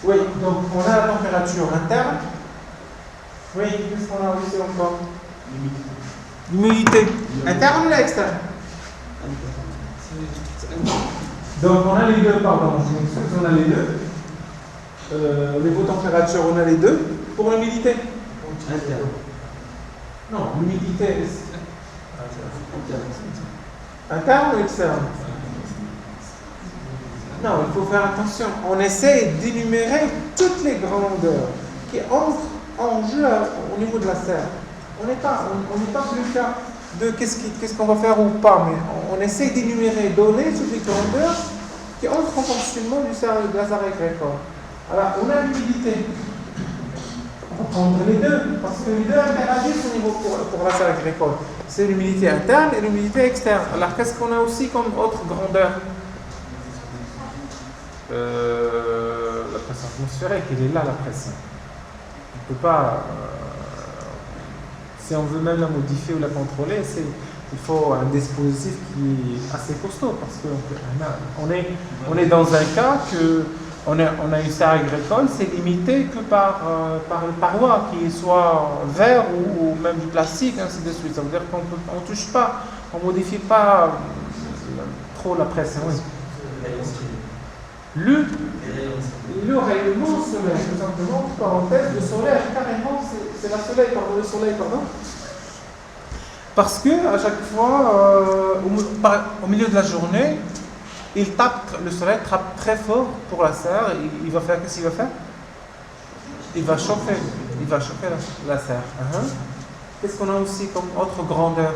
Oui, donc on a la température interne. Oui, qu'est-ce qu'on a aussi encore? L'humidité. Interne ou externe? Donc on a les deux, pardon, je m'excuse, on a les deux. Niveau température, on a les deux. Pour l'humidité non, l'humidité interne ou externe? Non, il faut faire attention. On essaie d'énumérer toutes les grandeurs qui entrent en jeu au niveau de la serre. On n'est pas plus cas de qu'est-ce qu'on va faire ou pas, mais on essaie d'énumérer, donner toutes les grandeurs qui entrent en fonctionnement de la serre agricole. Alors, on a l'humidité. On va prendre les deux, parce que les deux interagissent au niveau pour la serre agricole. C'est l'humidité interne et l'humidité externe. Alors, qu'est-ce qu'on a aussi comme autre grandeur? La pression atmosphérique, elle est là, la pression. On ne peut pas... si on veut même la modifier ou la contrôler, il faut un dispositif qui est assez costaud, parce qu'on est dans un cas que on a une serre agricole, c'est limité que par une paroi qui soit verre ou même du plastique, ainsi de suite. Ça veut dire qu'on ne touche pas, on ne modifie pas trop la pression. Oui. Le rayonnement solaire, tout simplement, parenthèse, le solaire, carrément, c'est le soleil, pardon. Parce que à chaque fois, au milieu de la journée, le soleil tape très fort pour la serre. Il va faire, qu'est-ce qu'il va faire? Il va chauffer la serre. Qu'est-ce qu'on a aussi comme autre grandeur?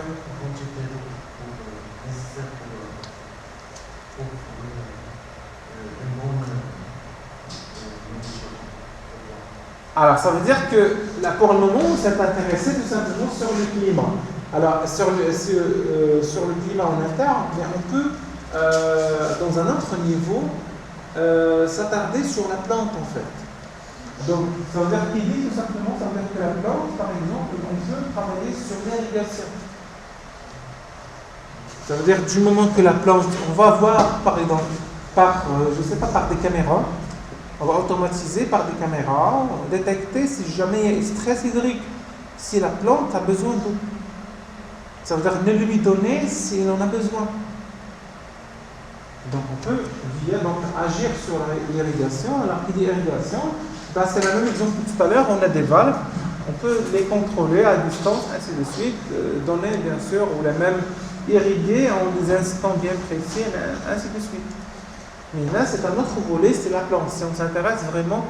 Alors, ça veut dire que là, pour le moment, on s'est intéressé tout simplement sur le climat. Alors, sur le climat en interne, on peut, dans un autre niveau, s'attarder sur la plante en fait. Donc, ça veut dire qu'il dit tout simplement, ça veut dire que la plante, par exemple, on peut travailler sur l'irrigation. Ça veut dire du moment que la plante, on va voir par exemple, par des caméras, on va automatiser par des caméras, détecter si jamais il y a un stress hydrique, si la plante a besoin d'eau. Ça veut dire ne lui donner s'il en a besoin. Donc on peut agir sur l'irrigation. Alors qu'il dit irrigation, c'est le même exemple que tout à l'heure, on a des valves, on peut les contrôler à distance, ainsi de suite, donner bien sûr, ou les même irriguer en des instants bien précis, ainsi de suite. Mais là, c'est un autre volet, c'est la plante. Si on s'intéresse vraiment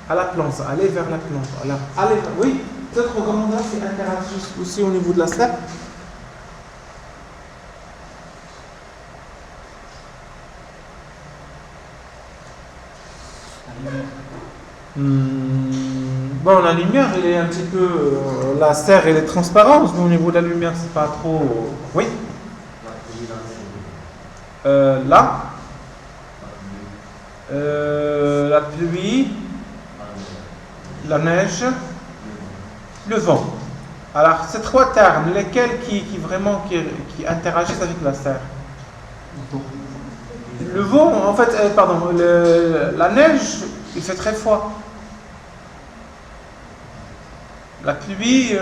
à la plante, aller vers la plante. Alors, oui, d'autres grandeurs qui interagissent aussi au niveau de la serre. Bon, la lumière, elle est un petit peu... la serre, elle est transparente, mais au niveau de la lumière, c'est pas trop... Oui. Là. La pluie, la neige, le vent. Alors, ces trois termes, lesquels qui interagissent avec la serre? Le vent, en fait, la neige, il fait très froid. La pluie,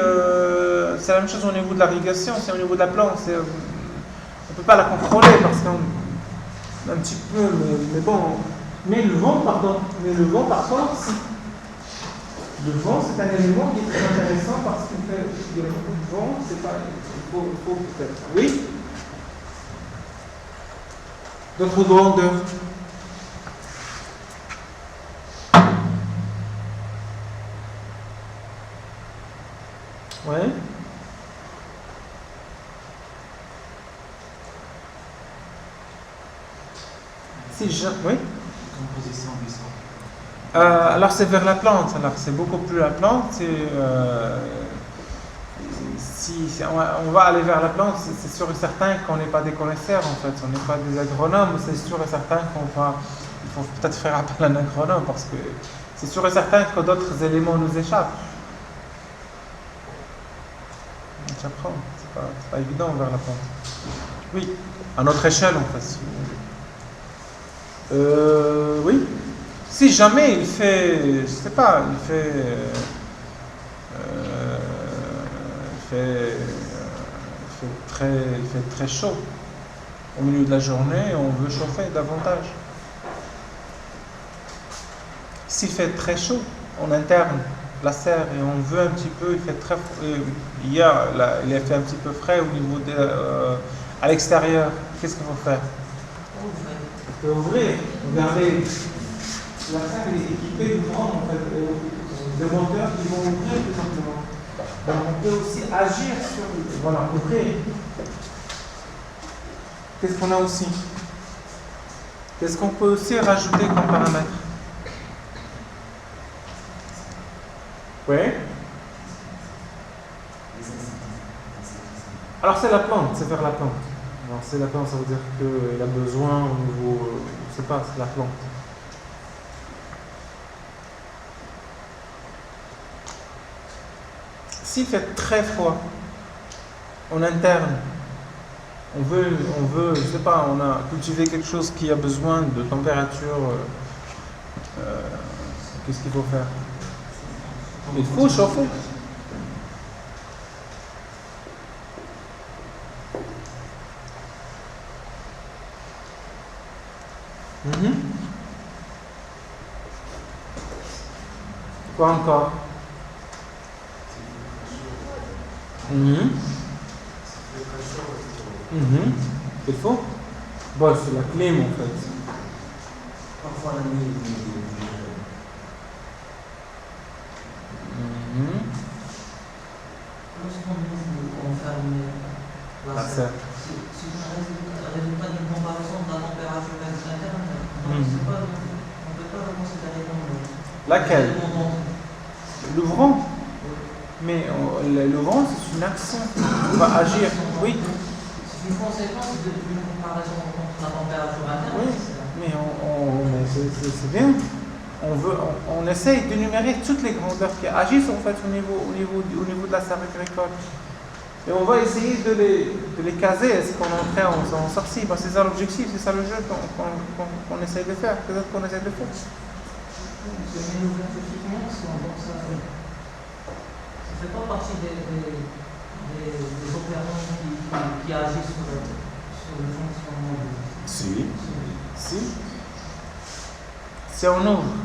c'est la même chose au niveau de l'irrigation, c'est au niveau de la plante. On ne peut pas la contrôler parce qu'on un petit peu, mais bon. Mais le vent, par contre, le vent, c'est un élément qui est très intéressant parce qu'il y a beaucoup de vent, c'est pas, il faut peut-être. Oui? D'autres grandeurs? Ouais? Oui? Composition du sol. Alors c'est vers la plante, alors c'est beaucoup plus la plante. Si on va aller vers la plante, c'est sûr et certain qu'on n'est pas des connaisseurs en fait, on n'est pas des agronomes, c'est sûr et certain il faut peut-être faire appel à un agronome parce que c'est sûr et certain que d'autres éléments nous échappent. J'apprends, c'est pas évident vers la plante. Oui, à notre échelle en fait. Oui. Si jamais il fait, je sais pas, il fait très chaud. au milieu de la journée, on veut chauffer davantage. S'il fait très chaud en interne, la serre, et on veut un petit peu, il fait très, il est fait un petit peu frais au niveau à l'extérieur, qu'est-ce qu'il faut faire? On peut ouvrir. Regardez, la serre est équipée de grands, en fait, de moteurs qui vont ouvrir tout simplement. Donc on peut aussi agir sur, voilà, ouvrir. Qu'est-ce qu'on a aussi? Qu'est-ce qu'on peut aussi rajouter comme paramètre? Oui. Alors c'est la plante, c'est vers la plante. Alors c'est la plante, ça veut dire qu'il a besoin au niveau, je sais pas, c'est la plante. S'il fait très froid en interne, on veut, je sais pas, on a cultivé quelque chose qui a besoin de température, qu'est-ce qu'il faut faire? Il faut chauffer. Quoi encore? Il faut? Bon, c'est la clim en fait. Parfois la nuit, lorsqu'on ferme la serre, c'est un résultat d'une comparaison de la température interne. On ne peut pas le considérer comme laquelle? L'ouvrant. Mais l'ouvrant, c'est une action. On va agir. Oui. C'est une conséquence d'une comparaison entre la température interne. Oui, mais c'est bien. On essaye d'énumérer toutes les grandeurs qui agissent en fait au niveau de la serre agricole. Et on va essayer de les caser. Est-ce qu'on en fait en sortie? Ben, c'est ça l'objectif, c'est ça le jeu qu'on essaye de faire. C'est ça qu'on essaye de faire. Mais nos graphiquement, si on pense ça ne fait pas partie des opérations qui agissent sur le fonctionnement Si. C'est en ouvre.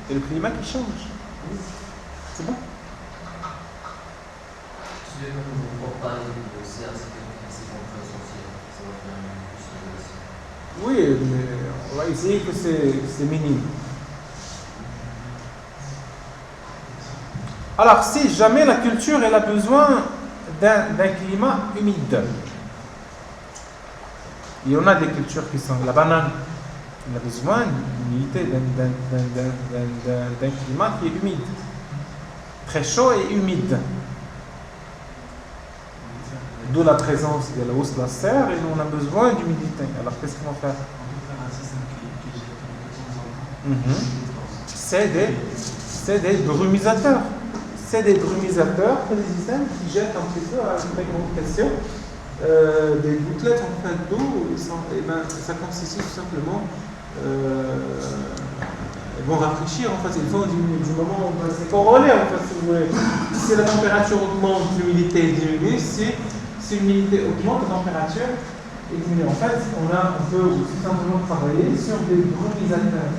Et le climat qui change. C'est bon. Si on ne voit pas les serres, c'est qu'on peut sortir. Ça va faire une Oui, mais on va essayer que c'est minime. Alors, si jamais la culture elle a besoin d'un climat humide, il y en a des cultures qui sont la banane, elle a besoin d'humidité, d'un climat qui est humide, très chaud et humide. D'où la présence de la hausse de la serre et on a besoin d'humidité. Alors, qu'est-ce qu'on va faire? C'est des brumisateurs. C'est des brumisateurs, des systèmes qui jettent un petit peu à une très grande pression des gouttelettes en fait d'eau. Ça consiste tout simplement, ils vont rafraîchir en fait. Ils font du moment où c'est corrélé en fait. Si vous voulez, si la température augmente, l'humidité diminue. Si l'humidité augmente, la température diminue. En fait, on peut tout simplement travailler sur des brumisateurs.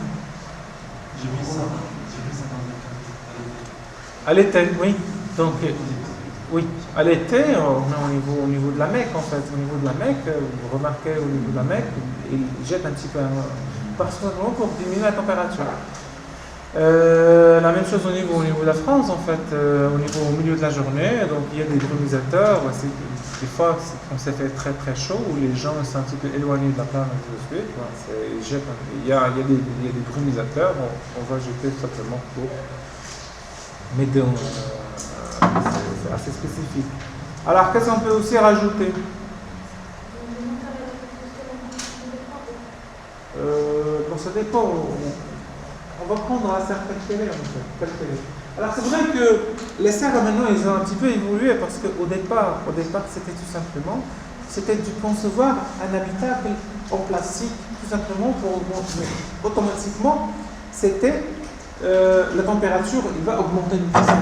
J'ai vu ça dans à l'été, oui. Donc, oui, à l'été, on est au niveau de la Mecque, en fait. Au niveau de la Mecque, vous remarquez au niveau de la Mecque, il jette un petit peu parce que pour diminuer la température. La même chose au niveau de la France, en fait, au milieu de la journée. Donc, il y a des brumisateurs. Des fois, quand c'est fait très très chaud, où les gens sont un petit peu éloignés de la plage, et ainsi de suite. Il y a des brumisateurs. On va jeter tout simplement pour. Mais c'est assez spécifique. Alors, qu'est-ce qu'on peut aussi rajouter? Bon, ça dépend. On va prendre la serre telle qu'elle est, en fait. Alors, c'est vrai que les serres, maintenant, ils ont un petit peu évolué parce qu'au départ, c'était tout simplement, c'était de concevoir un habitacle en plastique, tout simplement, pour augmenter. Automatiquement, c'était la température, il va augmenter de façon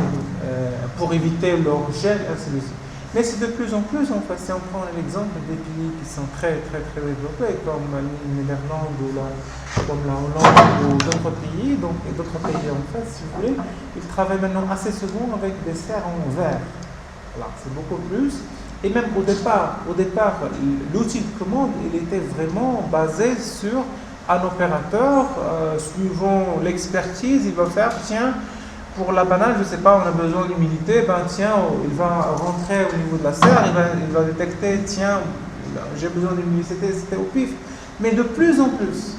pour éviter leur gel, ainsi de suite. Mais c'est de plus en plus, en fait, si on prend l'exemple des pays qui sont très développés, comme la Néerlande ou comme la Hollande ou d'autres pays, donc, et d'autres pays en fait, si vous voulez, ils travaillent maintenant assez souvent avec des serres en verre. Voilà, c'est beaucoup plus. Et même au départ, l'outil de commande, il était vraiment basé sur un opérateur, suivant l'expertise, il va faire, tiens, pour la banane, je ne sais pas, on a besoin d'humidité, ben tiens, il va rentrer au niveau de la serre, il va détecter, tiens, j'ai besoin d'humidité, c'était au pif. Mais de plus en plus,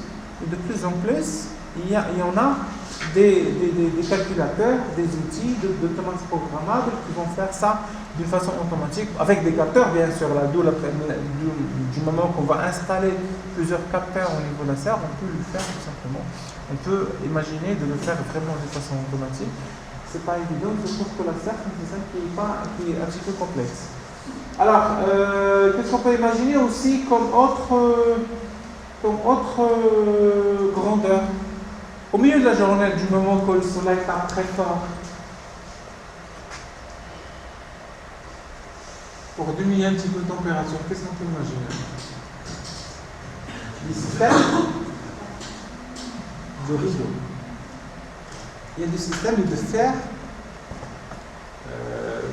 il y en a des calculateurs, des outils d'automatique programmable qui vont faire ça d'une façon automatique, avec des capteurs bien sûr, là, du moment qu'on va installer plusieurs capteurs au niveau de la serre, on peut le faire tout simplement. On peut imaginer de le faire vraiment de façon automatique. C'est pas évident, je trouve que la serre, c'est ça qui est un petit peu complexe. Alors, qu'est-ce qu'on peut imaginer aussi comme autre grandeur? Au milieu de la journée, du moment que le soleil tape très fort, pour diminuer un petit peu la température, qu'est-ce qu'on peut imaginer? Les systèmes de rideau. Il y a des systèmes de fer,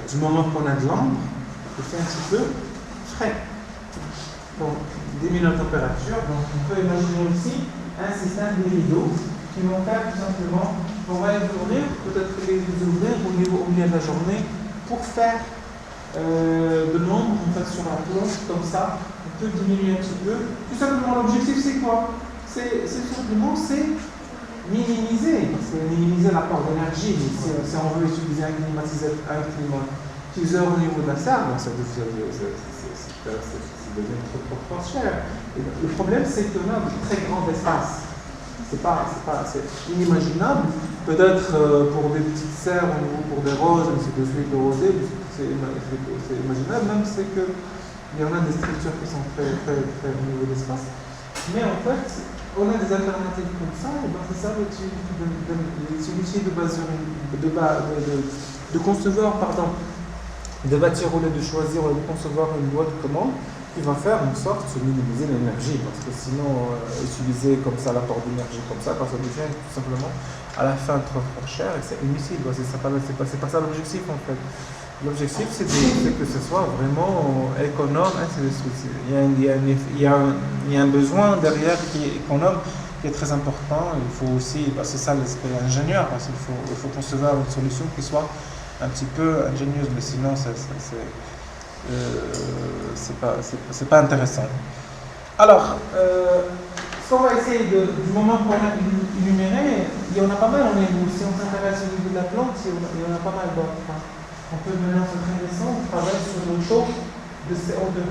du moment qu'on a de l'ombre, de faire un petit peu frais. Donc, diminuer la température. Donc, on peut imaginer aussi un système de rideaux qui vont faire tout simplement, on va les ouvrir, peut-être les ouvrir au milieu de la journée pour faire de l'ombre en fait, sur la planche, comme ça, on peut diminuer un petit peu. Tout simplement, l'objectif c'est quoi? C'est minimiser l'apport d'énergie. Si on veut utiliser un climatiseur au niveau de la salle, bon, ça devient trop cher. Et le problème c'est qu'on a de très grands espaces. C'est inimaginable. Peut-être pour des petites serres ou pour des roses, ainsi de suite, de rosé, c'est imaginable, même c'est qu'il y en a des structures qui sont très au niveau d'espace. Mais en fait, on a des alternatives comme ça, et ben c'est ça l'utilité de concevoir, de bâtir au lieu de choisir, ou de concevoir une loi de commande qui va faire en sorte de minimiser l'énergie, parce que sinon, utiliser comme ça l'apport d'énergie comme ça, parce que ça devient tout simplement à la fin trop cher et c'est inutile. C'est pas ça l'objectif en fait. L'objectif c'est que ce soit vraiment économe, ainsi de suite. Il y a un besoin derrière qui est économe, qui est très important. Il faut aussi, c'est ça l'esprit ingénieur, parce qu'il faut concevoir une solution qui soit un petit peu ingénieuse, mais sinon c'est pas intéressant. Alors, ce qu'on va essayer du moment qu'on a énuméré, il y en a pas mal. Si on s'intéresse au niveau de la plante, il y en a pas mal d'autres. On peut maintenant s'intéresser, on travaille sur le taux de CO2.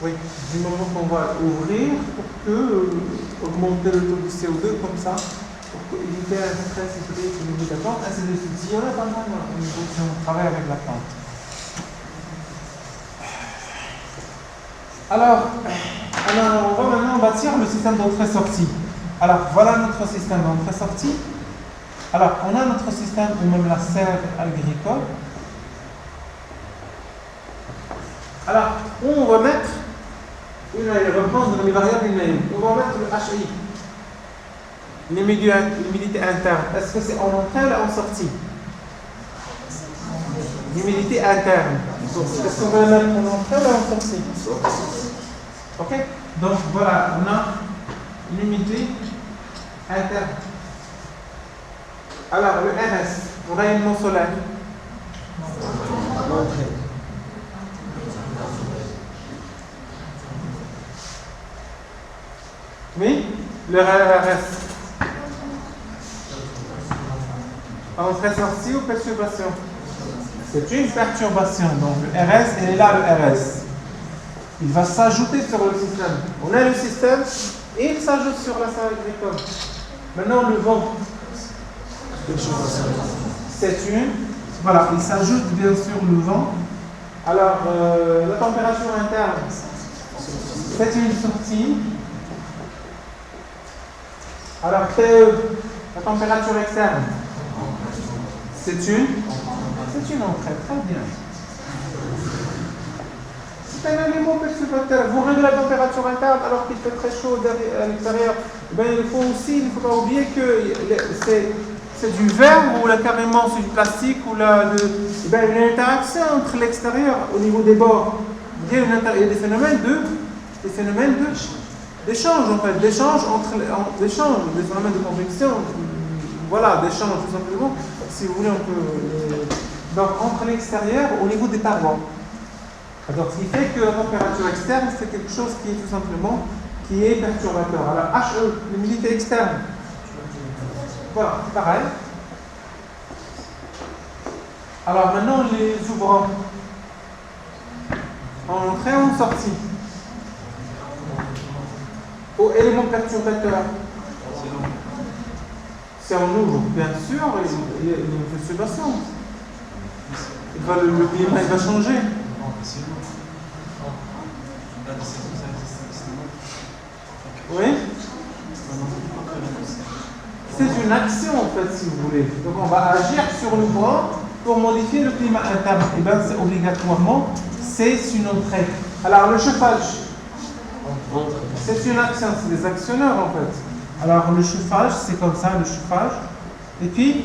Oui, du moment qu'on va ouvrir pour augmenter le taux de CO2 comme ça, pour éviter un stress hydrique au niveau de la plante, ainsi de suite. Il y en a pas mal au niveau si on travaille avec la plante. Alors, on va maintenant bâtir le système d'entrée-sortie. Alors, voilà notre système d'entrée-sortie. Alors, on a notre système, ou même la serre agricole. Alors, on va mettre, on va reprendre les variables humaines. On va mettre le HI. L'humidité interne. Est-ce que c'est en entrée ou en sortie? L'humidité interne. Est-ce qu'on va la mettre en entrée ou en sortie? Ok? Donc voilà, on a l'humidité interne. Alors le RS, le rayonnement solaire. Oui? Le RS. Entrée-sortie ou perturbation? C'est une perturbation. Donc le RS, et là le RS. Il va s'ajouter sur le système. On a le système et il s'ajoute sur la salle agricole. Maintenant le vent. C'est une. Voilà, il s'ajoute bien sûr le vent. Alors la température interne. C'est une sortie. Alors TE, la température externe. C'est une C'est une entrée, très bien. C'est un élément perturbateur. Vous réglez la température interne alors qu'il fait très chaud à l'extérieur. Ben, il ne faut pas oublier que c'est du verre ou là, carrément c'est du plastique ou là, ben, il y a une interaction entre l'extérieur au niveau des bords. Il y a des phénomènes d'échange en fait, d'échange des phénomènes de convection, voilà, d'échange tout simplement. Si vous voulez, on peut donc entre l'extérieur au niveau des parois. Alors, ce qui fait que la température externe, c'est quelque chose qui est tout simplement qui est perturbateur. Alors, HE, l'humidité externe. Voilà, c'est pareil. Alors, maintenant, les ouvrants. En entrée ou en sortie. Au élément perturbateur. Si on ouvre, bien sûr, il y a une perturbation. Le climat va changer. Oui. C'est une action en fait, si vous voulez. Donc on va agir sur le bras pour modifier le climat interne. Et bien c'est obligatoirement, c'est une entrée. Alors le chauffage, c'est une action, c'est des actionneurs en fait. Alors le chauffage, c'est comme ça, le chauffage. Et puis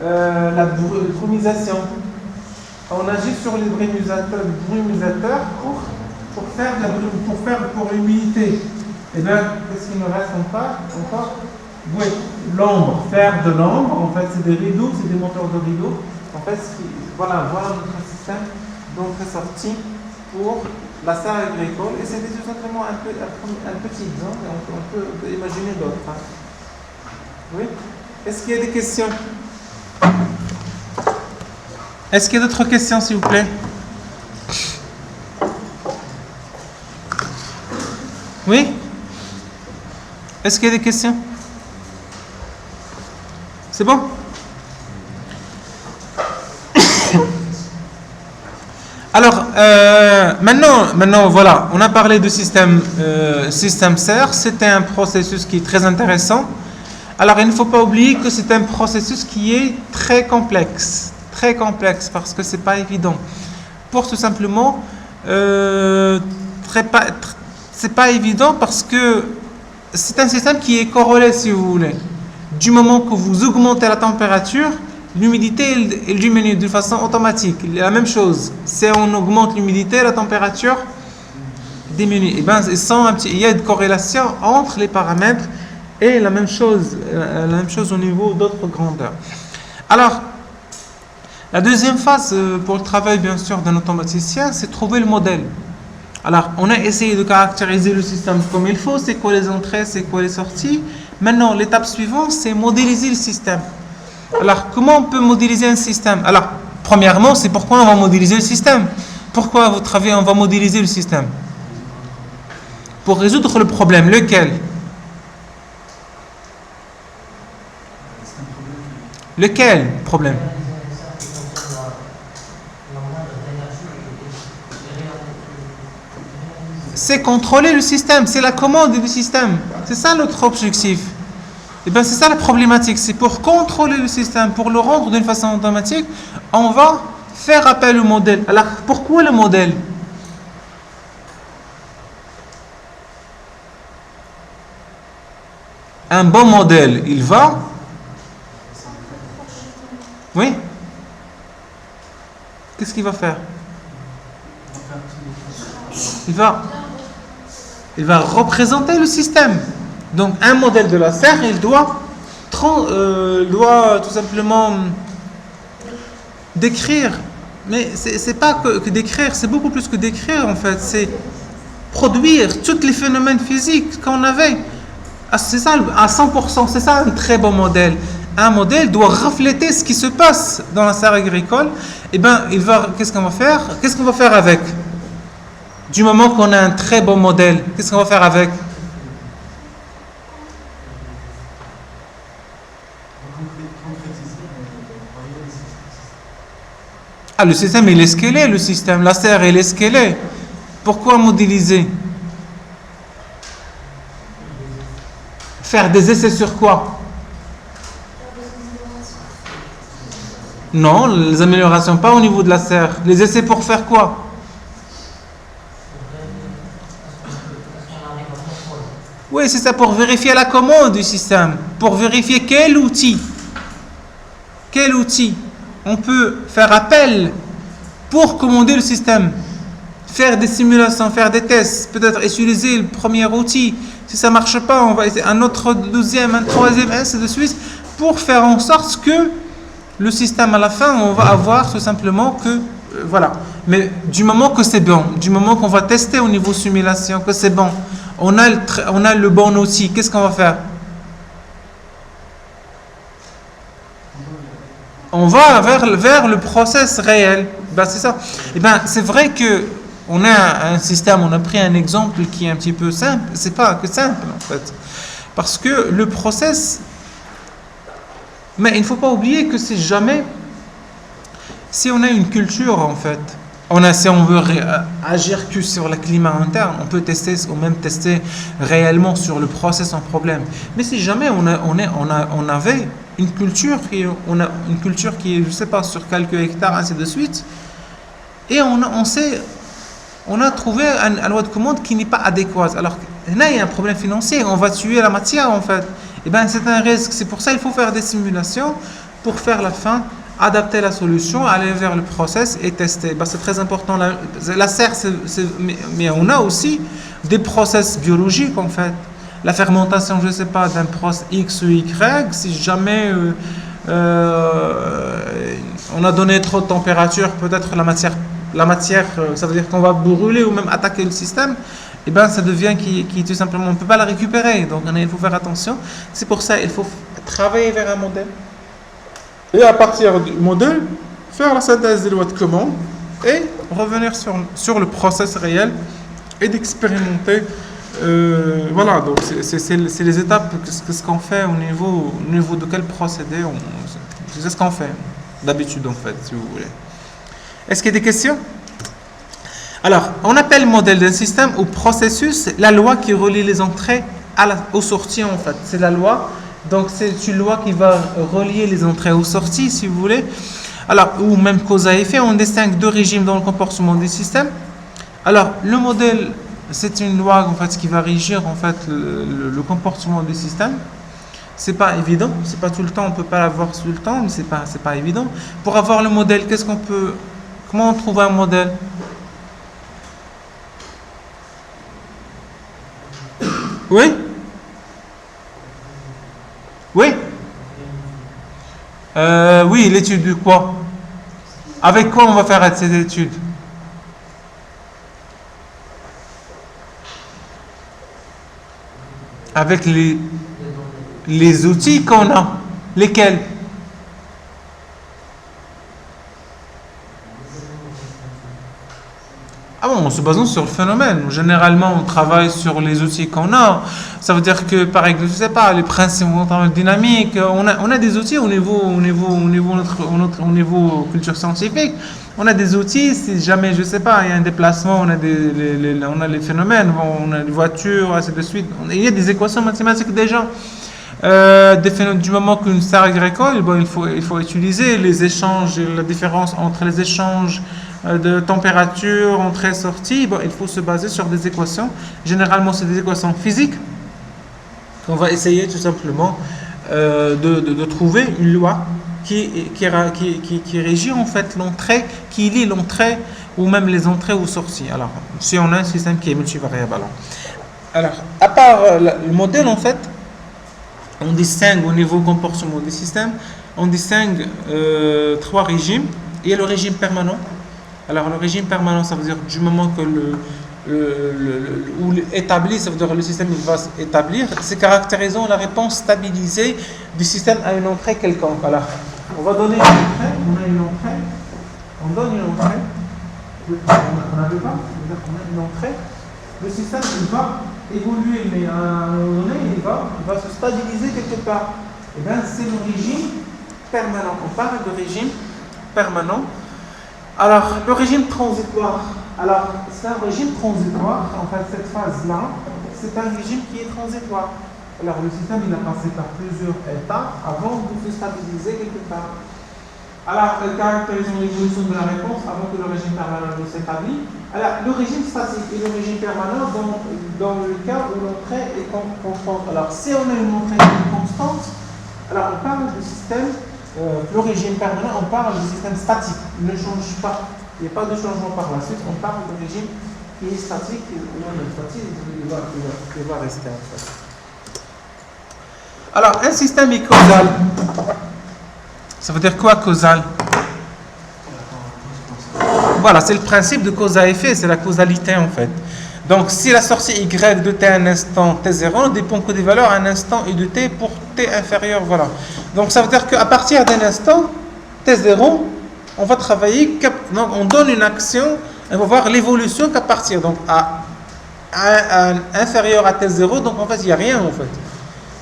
la brumisation. On agit sur les brumisateurs pour l'humidité. Et bien, qu'est-ce qu'il me reste encore? Oui, l'ombre, faire de l'ombre, en fait, c'est des rideaux, c'est des moteurs de rideaux. En fait, voilà notre système d'entrée-sortie pour la serre agricole. Et c'est tout simplement un petit exemple, on peut imaginer d'autres. Hein. Oui. Est-ce qu'il y a des questions? Est-ce qu'il y a d'autres questions, s'il vous plaît? Oui? Est-ce qu'il y a des questions? C'est bon? Alors, maintenant, voilà, on a parlé du système serre. C'était un processus qui est très intéressant. Alors, il ne faut pas oublier que c'est un processus qui est très complexe parce que c'est pas évident. Pour tout simplement, c'est pas évident parce que c'est un système qui est corrélé, si vous voulez. Du moment que vous augmentez la température, l'humidité elle diminue de façon automatique. La même chose, si on augmente l'humidité, la température diminue. Et ben, il y a une corrélation entre les paramètres et la même chose au niveau d'autres grandeurs. Alors, la deuxième phase pour le travail, bien sûr, d'un automaticien, c'est trouver le modèle. Alors, on a essayé de caractériser le système comme il faut, c'est quoi les entrées, c'est quoi les sorties. Maintenant, l'étape suivante, c'est modéliser le système. Alors, comment on peut modéliser un système? Alors, premièrement, c'est pourquoi on va modéliser le système. Pourquoi, à votre avis, on va modéliser le système? Pour résoudre le problème. Lequel? Lequel problème? C'est contrôler le système, c'est la commande du système. C'est ça notre objectif. Et bien c'est ça la problématique, c'est pour contrôler le système, pour le rendre d'une façon automatique, on va faire appel au modèle. Alors pourquoi le modèle? Un bon modèle, il va... Oui? Qu'est-ce qu'il va faire? Il va représenter le système. Donc un modèle de la serre, il doit tout simplement décrire. Mais c'est pas que décrire, c'est beaucoup plus que décrire en fait. C'est produire tous les phénomènes physiques qu'on avait. C'est ça à 100%, c'est ça un très bon modèle. Un modèle doit refléter ce qui se passe dans la serre agricole. Et bien, qu'est-ce qu'on va faire? Qu'est-ce qu'on va faire avec? Du moment qu'on a un très bon modèle, qu'est-ce qu'on va faire avec? Ah, le système, il est scellé, le système. La serre, elle est scellée. Pourquoi modéliser? Faire des essais sur quoi? Non, les améliorations pas au niveau de la serre. Les essais pour faire quoi? Oui, c'est ça, pour vérifier la commande du système. Pour vérifier quel outil on peut faire appel pour commander le système. Faire des simulations, faire des tests, peut-être utiliser le premier outil. Si ça ne marche pas, on va essayer un autre, deuxième, un troisième, ainsi de suite, pour faire en sorte que le système, à la fin, on va avoir tout simplement que, voilà. Mais du moment que c'est bon, du moment qu'on va tester au niveau simulation, que c'est bon, on a le bon outil, qu'est-ce qu'on va faire? On va vers le process réel. Ben, c'est ça. Et ben, c'est vrai que on a un système, on a pris un exemple qui est un petit peu simple. C'est pas que simple en fait, parce que le process. Mais il ne faut pas oublier que c'est jamais. Si on a une culture en fait, si on veut agir que sur le climat interne, on peut tester ou même tester réellement sur le process en problème. Mais si jamais on avait une culture qui est, je sais pas, sur quelques hectares, ainsi de suite, et on a trouvé un loi de commande qui n'est pas adéquate. Alors là, il y a un problème financier, on va tuer la matière en fait. Et bien c'est un risque, c'est pour ça qu'il faut faire des simulations pour faire la fin, adapter la solution, aller vers le process et tester. Ben, c'est très important. La serre, mais on a aussi des process biologiques en fait. La fermentation, je ne sais pas, d'un process X ou Y, si jamais on a donné trop de température, peut-être la matière, ça veut dire qu'on va brûler ou même attaquer le système, et bien ça devient qui tout simplement, on ne peut pas la récupérer. Donc il faut faire attention. C'est pour ça qu'il faut travailler vers un modèle. Et à partir du modèle, faire la synthèse des lois de commande et revenir sur le process réel et d'expérimenter. Voilà, donc c'est les étapes, ce qu'on fait au niveau de quel procédé, c'est ce qu'on fait d'habitude en fait, si vous voulez. Est-ce qu'il y a des questions? Alors, on appelle modèle d'un système ou processus la loi qui relie les entrées aux sorties en fait. C'est la loi. Donc c'est une loi qui va relier les entrées aux sorties, si vous voulez. Alors, ou même cause à effet, on distingue deux régimes dans le comportement du système. Alors, le modèle, c'est une loi en fait qui va régir en fait le comportement du système. C'est pas évident, c'est pas tout le temps, on peut pas l'avoir tout le temps, mais c'est pas évident. Pour avoir le modèle, comment on trouve un modèle? Oui? Oui? Oui, l'étude de quoi? Avec quoi on va faire cette étude? Avec les outils qu'on a. Lesquels? Ah bon, en se basant sur le phénomène. Généralement, on travaille sur les outils qu'on a. Ça veut dire que, par exemple, je sais pas, les principes dynamiques, on a des outils au niveau culture scientifique. On a des outils, si jamais, je sais pas, il y a un déplacement, on a les phénomènes, on a les voitures, ainsi de suite. Il y a des équations mathématiques déjà. Du moment qu'une serre agricole, bon, il faut utiliser les échanges, la différence entre les échanges de température, entrée et sortie. Bon, il faut se baser sur des équations. Généralement, c'est des équations physiques. On va essayer tout simplement de trouver une loi qui régit en fait l'entrée, qui lie l'entrée ou même les entrées ou sorties. Alors, si on a un système qui est multivariable. Alors à part le modèle, en fait, on distingue au niveau comportement des systèmes, on distingue trois régimes. Il y a le régime permanent. Alors le régime permanent, ça veut dire du moment que établi, ça veut dire le système il va s'établir, c'est caractérisant la réponse stabilisée du système à une entrée quelconque. Alors, on va donner une entrée, on donne une entrée, on n'avait pas, c'est-à-dire qu'on a une entrée, le système il va évoluer, mais à un moment donné, il va se stabiliser quelque part. Et bien, c'est le régime permanent. On parle de régime permanent. Alors, le régime transitoire. Alors, c'est un régime transitoire. En fait, cette phase-là, c'est un régime qui est transitoire. Alors, le système, il a passé par plusieurs états avant de se stabiliser quelque part. Alors, caractérisons l'évolution de la réponse avant que le régime permanent ne s'établisse. Alors, le régime statique et le régime permanent dans le cas où l'entrée est constante. Alors, si on a une entrée constante, alors on parle du système, le régime permanent, on parle du système statique. Il ne change pas. Il n'y a pas de changement par la suite. On parle du régime qui est statique. Et le statique, il va rester en fait. Alors, un système est causal. Ça veut dire quoi, causal? Voilà, c'est le principe de cause à effet, c'est la causalité en fait. Donc, si la sortie y de t à un instant t0 ne dépend que des valeurs à un instant et de t pour t inférieur, voilà. Donc, ça veut dire qu'à partir d'un instant t0, on va travailler, donc on donne une action, on va voir l'évolution qu'à partir, donc à inférieur à t0, donc en fait, il n'y a rien en fait.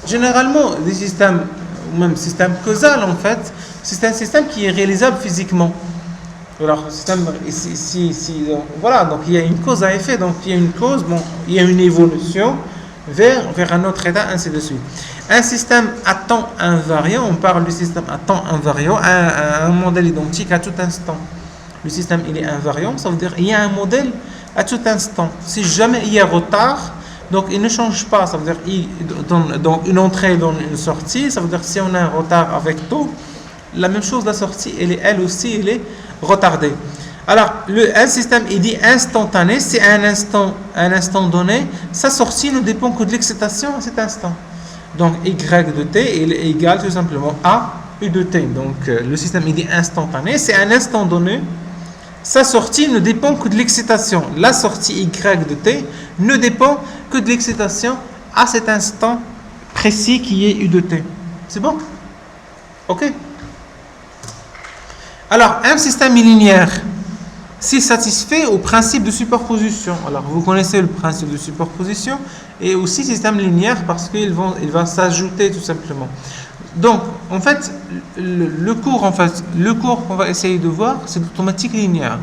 Généralement, des systèmes, ou même système causal en fait, c'est un système qui est réalisable physiquement. Alors, système, voilà, donc il y a une cause à effet, donc il y a une cause, bon, il y a une évolution vers un autre état, ainsi de suite. Un système à temps invariant, on parle du système à temps invariant, un modèle identique à tout instant. Le système, il est invariant, ça veut dire qu'il y a un modèle à tout instant. Si jamais il y a retard, donc il ne change pas, ça veut dire donc une entrée dans une sortie, ça veut dire si on a un retard avec taux, la même chose, la sortie, elle aussi, elle est retardée. Alors, un système, il dit instantané, c'est un instant donné, sa sortie ne dépend que de l'excitation à cet instant. Donc, y de t, il est égal tout simplement à u de t. Donc, le système, il dit instantané, c'est un instant donné, sa sortie ne dépend que de l'excitation. La sortie y de t ne dépend que de l'excitation à cet instant précis qui est u de t. C'est bon? Ok? Alors, un système linéaire, s'il satisfait au principe de superposition. Alors, vous connaissez le principe de superposition et aussi système linéaire parce qu'il va s'ajouter tout simplement. Donc, en fait, le cours qu'on va essayer de voir, c'est l'automatique linéaire.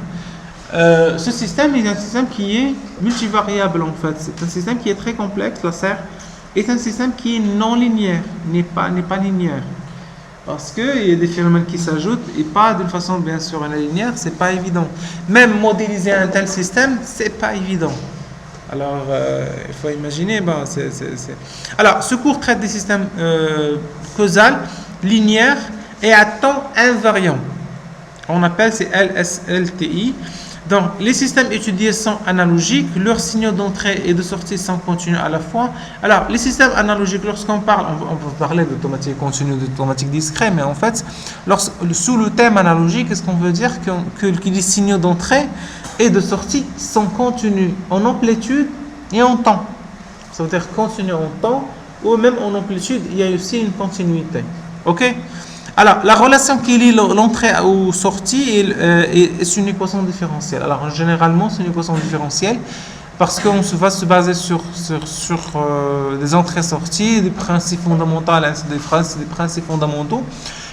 Ce système est un système qui est multivariable en fait. C'est un système qui est très complexe. La serre est un système qui est non linéaire, n'est pas linéaire. Parce qu'il y a des phénomènes qui s'ajoutent et pas d'une façon bien sûr linéaire, c'est pas évident. Même modéliser un tel système, c'est pas évident. Alors, il faut imaginer, Alors, ce cours traite des systèmes causaux, linéaires et à temps invariant. On appelle ces LSLTI. Donc, les systèmes étudiés sont analogiques, leurs signaux d'entrée et de sortie sont continus à la fois. Alors, les systèmes analogiques, lorsqu'on parle, on peut parler d'automatique continue, d'automatique discret, mais en fait, sous le thème analogique, qu'est-ce qu'on veut dire? Que les signaux d'entrée et de sortie sont continus en amplitude et en temps. Ça veut dire continu en temps ou même en amplitude, il y a aussi une continuité. Ok? Alors, la relation qui lie l'entrée aux sorties est une équation différentielle. Alors, généralement, c'est une équation différentielle parce qu'on va se baser sur des entrées-sorties, des principes fondamentaux, des principes fondamentaux.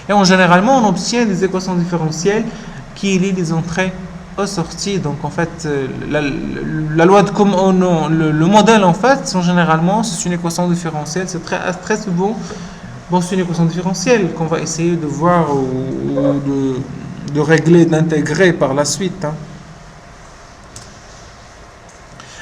Et généralement, on obtient des équations différentielles qui lient les entrées aux sorties. Donc, en fait, la loi de le modèle, en fait, généralement, c'est une équation différentielle. C'est très souvent... Bon, c'est une équation différentielle qu'on va essayer de voir ou de régler, d'intégrer par la suite. Hein.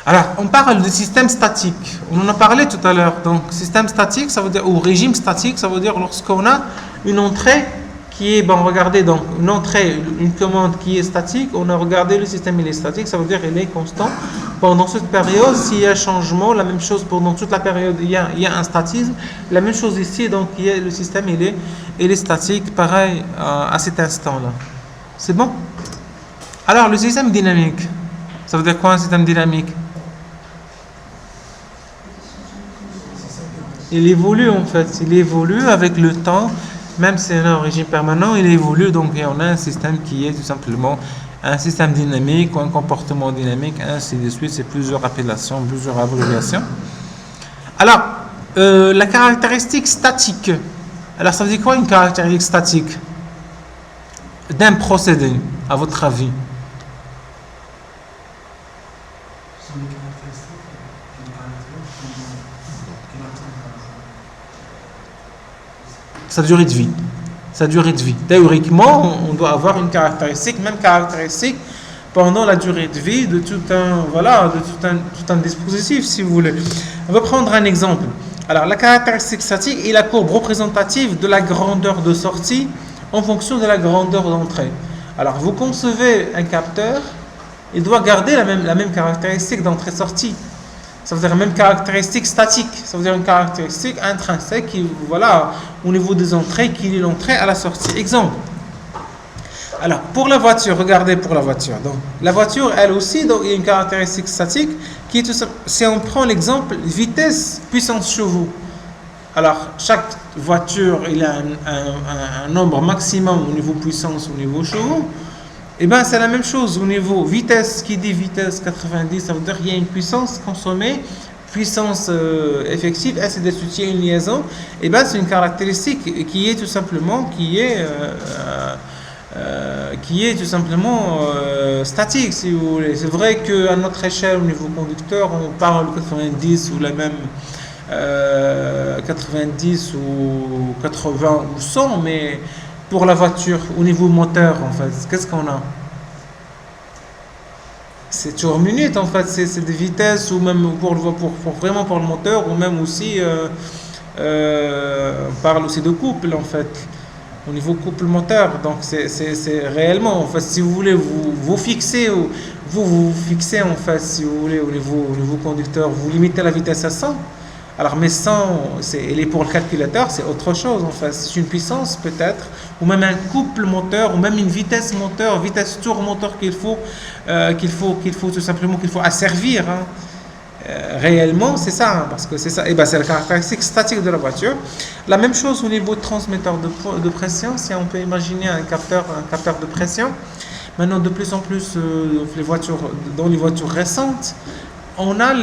Alors, on parle de système statique. On en a parlé tout à l'heure. Donc, système statique, ça veut dire, ou régime statique, ça veut dire lorsqu'on a une entrée qui est, regardez, donc, une entrée, une commande qui est statique, on a regardé le système, il est statique, ça veut dire qu'il est constant. Pendant cette période, s'il y a un changement, la même chose pendant toute la période, il y a un statisme. La même chose ici, donc le système, il est statique, pareil à cet instant-là. C'est bon? Alors, le système dynamique, ça veut dire quoi un système dynamique? Il évolue en fait, il évolue avec le temps, même si c'est un régime permanent, il évolue, donc on a un système qui est tout simplement un système dynamique ou un comportement dynamique, ainsi de suite, c'est plusieurs appellations, plusieurs abréviations. Alors, la caractéristique statique, alors ça veut dire quoi une caractéristique statique d'un procédé, à votre avis? Sa durée de vie. sa durée de vie. Théoriquement, on doit avoir une caractéristique, même caractéristique, pendant la durée de vie de tout un dispositif, si vous voulez. On va prendre un exemple. Alors, la caractéristique statique est la courbe représentative de la grandeur de sortie en fonction de la grandeur d'entrée. Alors, vous concevez un capteur, il doit garder la même caractéristique d'entrée-sortie. Ça veut dire la même caractéristique statique. Ça veut dire une caractéristique intrinsèque qui, au niveau des entrées, qui lie l'entrée à la sortie. Exemple. Alors, pour la voiture, regardez pour la voiture. Donc, la voiture, elle aussi, donc, il y a une caractéristique statique qui est tout simple. Si on prend l'exemple vitesse, puissance chevaux. Alors, chaque voiture, il a un nombre maximum au niveau puissance, au niveau chevaux. Et bien, c'est la même chose au niveau vitesse. Qui dit vitesse 90, ça veut dire qu'il y a une puissance consommée, puissance effective, ainsi de suite, il y a une liaison. Et bien, c'est une caractéristique qui est tout simplement, statique, si vous voulez. C'est vrai qu'à notre échelle, au niveau conducteur, on parle de 90 ou la même 90 ou 80 ou 100, mais pour la voiture, au niveau moteur, en fait, qu'est-ce qu'on a? C'est toujours minute, en fait, c'est des vitesses, ou même vraiment pour le moteur, ou même aussi, on parle aussi de couple, en fait, au niveau couple moteur. Donc, c'est réellement, en fait, si vous voulez, vous fixez, en fait, si vous voulez, au niveau conducteur, vous limitez la vitesse à 100. Alors, mais 100, elle est pour le calculateur, c'est autre chose, en fait. C'est une puissance, peut-être, ou même un couple moteur, ou même une vitesse moteur, vitesse tour moteur qu'il faut tout simplement, qu'il faut asservir. Réellement, c'est ça, parce que c'est ça. Et ben, c'est la caractéristique statique de la voiture. La même chose au niveau de transmetteur de pression, si on peut imaginer un capteur de pression. Maintenant, de plus en plus, dans les voitures récentes, on a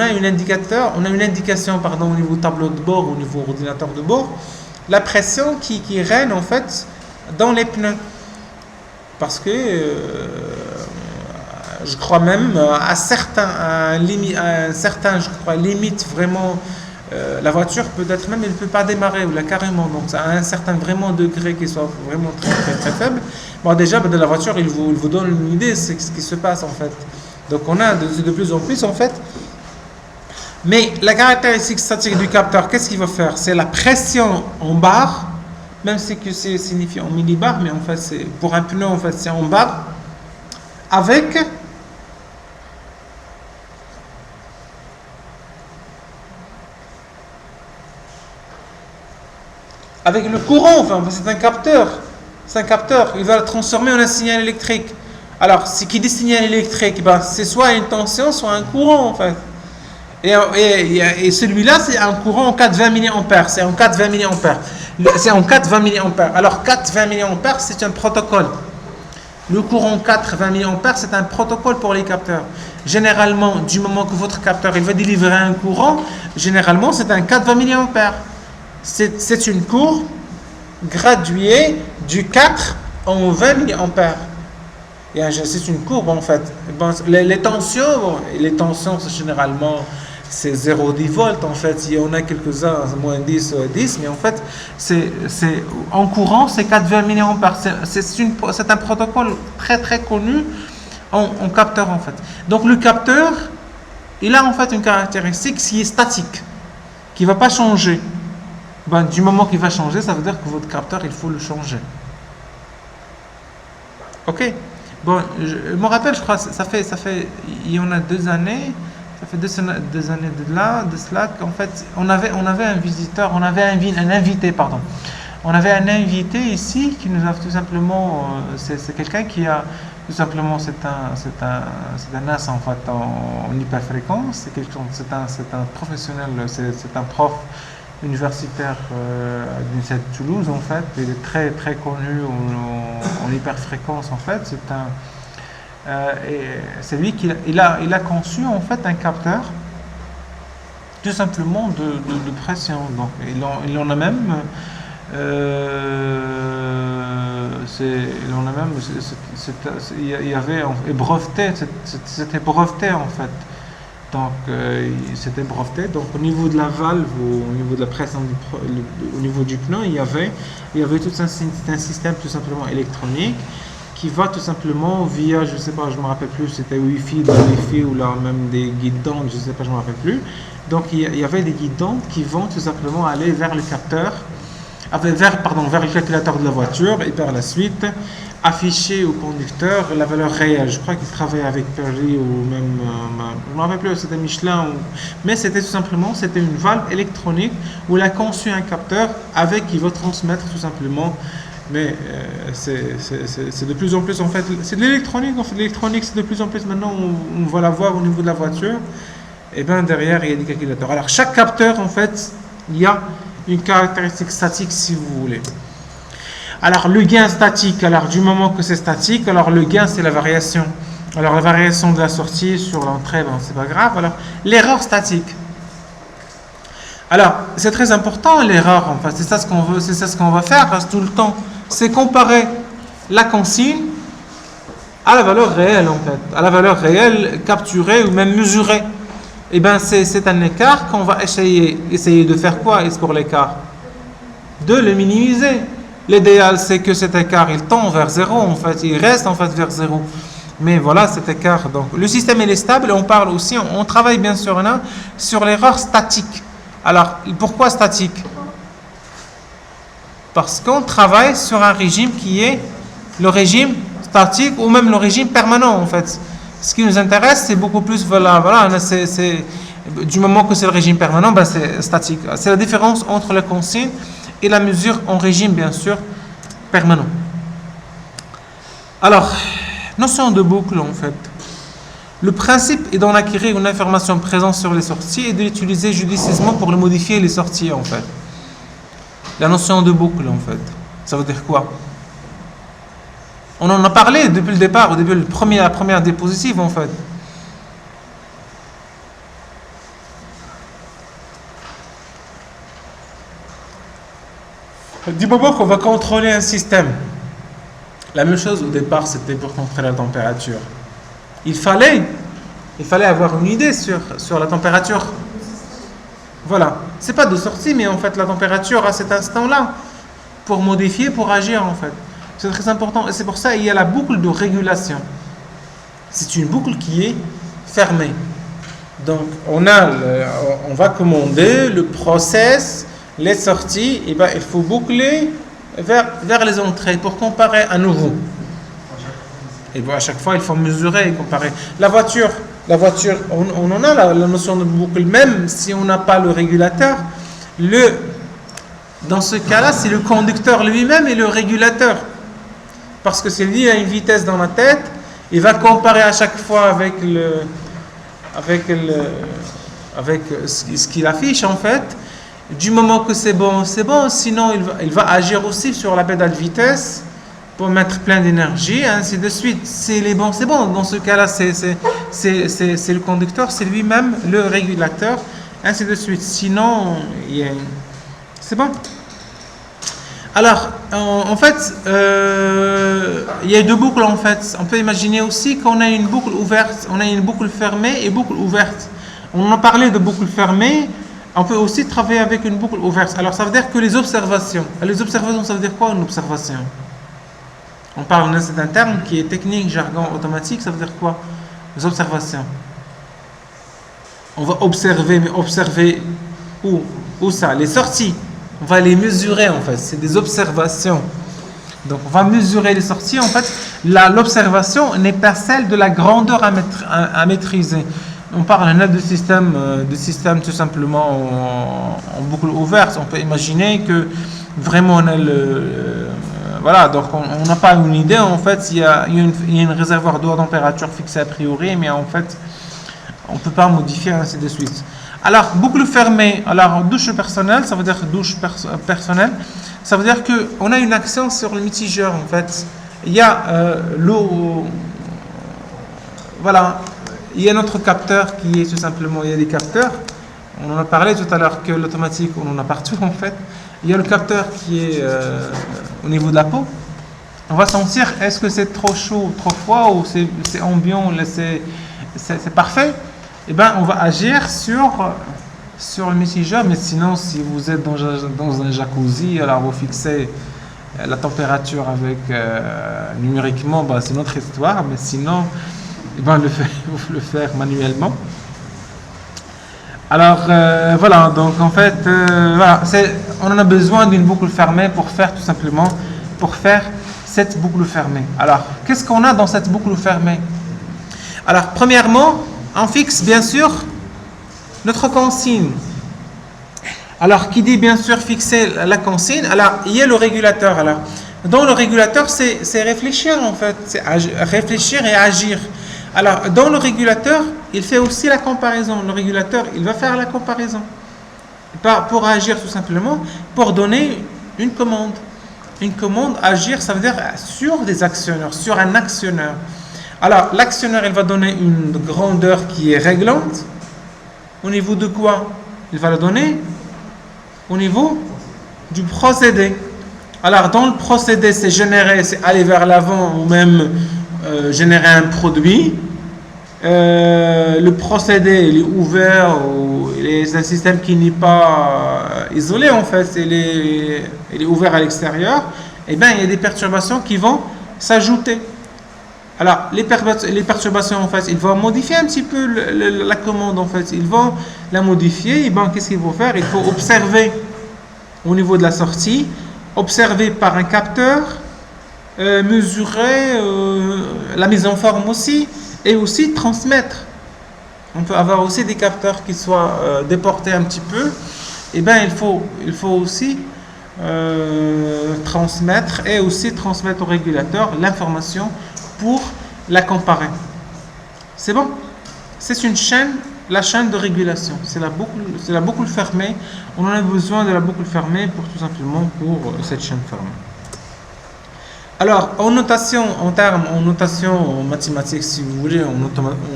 une indication au niveau tableau de bord, au niveau ordinateur de bord, la pression qui règne en fait dans les pneus. Parce que je crois même à un certain limite vraiment, la voiture peut-être même elle ne peut pas démarrer ou là carrément, donc à un certain vraiment degré qui soit vraiment très très très faible. Bon, déjà de la voiture il vous donne une idée de ce qui se passe en fait. Donc on a de plus en plus en fait. Mais la caractéristique statique du capteur, qu'est-ce qu'il va faire? C'est la pression en bar, même si c'est signifié en millibar, mais en fait c'est pour un pneu en fait c'est en bar, avec le courant. Enfin c'est un capteur, il va le transformer en un signal électrique. Alors, ce qui dit signal électrique, ben, c'est soit une tension, soit un courant, en fait. Et celui-là, c'est un courant en 420 mA. C'est en 420 mA. C'est en 420 mA. Alors, 420 mA, c'est un protocole. Le courant 420 mA, c'est un protocole pour les capteurs. Généralement, du moment que votre capteur il va délivrer un courant, généralement, c'est un 420 mA. C'est une courbe graduée du 4 en 20 mA. C'est une courbe en fait. Les tensions, c'est généralement c'est 0,10 volts en fait. Il y en a quelques-uns, moins 10, mais en fait, en courant, c'est 420 mA. C'est un protocole très très connu en capteur en fait. Donc le capteur, il a en fait une caractéristique qui est statique, qui ne va pas changer. Du moment qu'il va changer, ça veut dire que votre capteur, il faut le changer. Ok? Bon, je me rappelle, je crois, ça fait, il y en a 2 années, ça fait 2 années de cela, qu'en fait, on avait un visiteur, on avait un invité, pardon. On avait un invité ici qui nous a tout simplement, c'est quelqu'un qui a, tout simplement, c'est un as en fait en hyperfréquence, c'est un professionnel, c'est un prof universitaire d'université de Toulouse en fait, il est très très connu en hyperfréquence en fait, et c'est lui qui il a conçu en fait un capteur tout simplement de pression. Donc il en a même il y avait breveté, c'était breveté en fait. Donc, c'était breveté. Donc, au niveau de la valve, au niveau de la pression, au niveau du pneu, il y avait tout un système tout simplement électronique qui va tout simplement via, je sais pas, je me rappelle plus, c'était Wi-Fi, de Wi-Fi ou là même des guidons, je sais pas, je me rappelle plus. Donc, il y avait des guidons qui vont tout simplement aller vers le capteur, vers le calculateur de la voiture et par la suite afficher au conducteur la valeur réelle. Je crois qu'il travaillait avec Perry ou même, je ne me rappelle plus, c'était Michelin, mais c'était tout simplement, c'était une valve électronique où il a conçu un capteur avec qui va transmettre tout simplement. Mais c'est de plus en plus en fait, c'est de l'électronique. En fait, l'électronique c'est de plus en plus maintenant, on va la voir au niveau de la voiture. Et bien derrière il y a des calculateurs. Alors chaque capteur en fait, il y a une caractéristique statique si vous voulez. Alors le gain statique, alors du moment que c'est statique, alors le gain c'est la variation. Alors la variation de la sortie sur l'entrée, ben, c'est pas grave. Alors l'erreur statique. Alors c'est très important l'erreur en fait, c'est ça ce qu'on veut, c'est ça ce qu'on va faire tout le temps. C'est comparer la consigne à la valeur réelle en fait, à la valeur réelle capturée ou même mesurée. Et bien c'est un écart qu'on va essayer de faire quoi est-ce pour l'écart? De le minimiser. L'idéal c'est que cet écart il tend vers zéro en fait, il reste en fait vers zéro. Mais voilà cet écart. Donc le système il est stable et on parle aussi, on travaille bien sûr là sur l'erreur statique. Alors pourquoi statique? Parce qu'on travaille sur un régime qui est le régime statique ou même le régime permanent en fait. Ce qui nous intéresse c'est beaucoup plus c'est du moment que c'est le régime permanent, ben c'est statique. C'est la différence entre la consigne et la mesure en régime bien sûr permanent. Alors, notion de boucle en fait. Le principe est d'en acquérir une information présente sur les sorties et de l'utiliser judicieusement pour le modifier les sorties en fait. La notion de boucle en fait, ça veut dire quoi? On en a parlé depuis le départ, au début la première diapositive en fait. Du moment qu'on va contrôler un système, la même chose au départ c'était pour contrôler la température. Il fallait avoir une idée sur la température. Voilà, c'est pas de sortie mais en fait la température à cet instant-là pour modifier, pour agir en fait. C'est très important et c'est pour ça qu'il y a la boucle de régulation. C'est une boucle qui est fermée. Donc on va commander le process, les sorties, et ben il faut boucler vers les entrées pour comparer à nouveau. Et bien à chaque fois il faut mesurer et comparer. La voiture, on en a la notion de boucle, même si on n'a pas le régulateur. Dans ce cas-là, c'est le conducteur lui-même et le régulateur. Parce que c'est lui qui a une vitesse dans la tête, il va comparer à chaque fois avec ce qu'il affiche en fait. Du moment que c'est bon, sinon il va agir aussi sur la pédale de vitesse pour mettre plein d'énergie, ainsi de suite. C'est bon. Dans ce cas-là, c'est le conducteur, c'est lui-même le régulateur, ainsi de suite. Sinon, c'est bon. Alors, en fait, il y a deux boucles en fait. On peut imaginer aussi qu'on a une boucle ouverte, on a une boucle fermée et boucle ouverte. On en parlait de boucle fermée. On peut aussi travailler avec une boucle ouverte. Alors, ça veut dire que les observations, ça veut dire quoi une observation? On parle d'un terme qui est technique, jargon automatique, ça veut dire quoi? Les observations. On va observer, mais observer où ça? Les sorties. On va les mesurer en fait, c'est des observations. Donc on va mesurer les sorties. En fait, l'observation n'est pas celle de la grandeur à maîtriser. On parle là de système tout simplement en boucle ouverte. On peut imaginer que vraiment on a voilà, donc on n'a pas une idée. En fait, il y a une réservoir d'eau à température fixée a priori, mais en fait, on ne peut pas modifier ainsi de suite. Alors, boucle fermée. Alors, douche personnelle, ça veut dire douche personnelle. Ça veut dire qu'on a une action sur le mitigeur, en fait. Il y a l'eau. Voilà. Il y a notre capteur qui est tout simplement. Il y a des capteurs. On en a parlé tout à l'heure que l'automatique, on en a partout, en fait. Il y a le capteur qui est au niveau de la peau. On va sentir est-ce que c'est trop chaud, trop froid ou c'est ambiant, c'est parfait. eh ben, on va agir sur le mitigeur. Mais sinon, si vous êtes dans un jacuzzi, alors vous fixez la température avec numériquement, bah, c'est notre histoire. Mais sinon, eh ben, il faut le faire manuellement. Alors voilà, donc en fait, voilà, on en a besoin d'une boucle fermée pour faire tout simplement, pour faire cette boucle fermée. Alors, qu'est-ce qu'on a dans cette boucle fermée? Alors, premièrement, on fixe bien sûr notre consigne. Alors, qui dit bien sûr fixer la consigne, alors il y a le régulateur. Alors, dans le régulateur, c'est réfléchir en fait, c'est réfléchir et agir. Alors, dans le régulateur, il fait aussi la comparaison. Le régulateur, il va faire la comparaison. Pour agir tout simplement, pour donner une commande. Une commande, agir, ça veut dire sur des actionneurs, sur un actionneur. Alors, l'actionneur, il va donner une grandeur qui est réglante. Au niveau de quoi? Il va la donner au niveau du procédé. Alors, dans le procédé, c'est générer, c'est aller vers l'avant ou même générer un produit. Le procédé il est ouvert, c'est un système qui n'est pas isolé en fait, il est ouvert à l'extérieur, et bien il y a des perturbations qui vont s'ajouter. Alors les perturbations en fait, ils vont modifier un petit peu la commande en fait, ils vont la modifier, et bien qu'est-ce qu'il faut faire? Il faut observer au niveau de la sortie, observer par un capteur, mesurer la mise en forme aussi, et aussi transmettre. On peut avoir aussi des capteurs qui soient déportés un petit peu. Et bien il faut aussi transmettre et aussi transmettre au régulateur l'information pour la comparer. C'est bon? C'est une chaîne, la chaîne de régulation. C'est la boucle fermée. On en a besoin de la boucle fermée pour tout simplement pour cette chaîne fermée. Alors, en notation mathématique, si vous voulez, en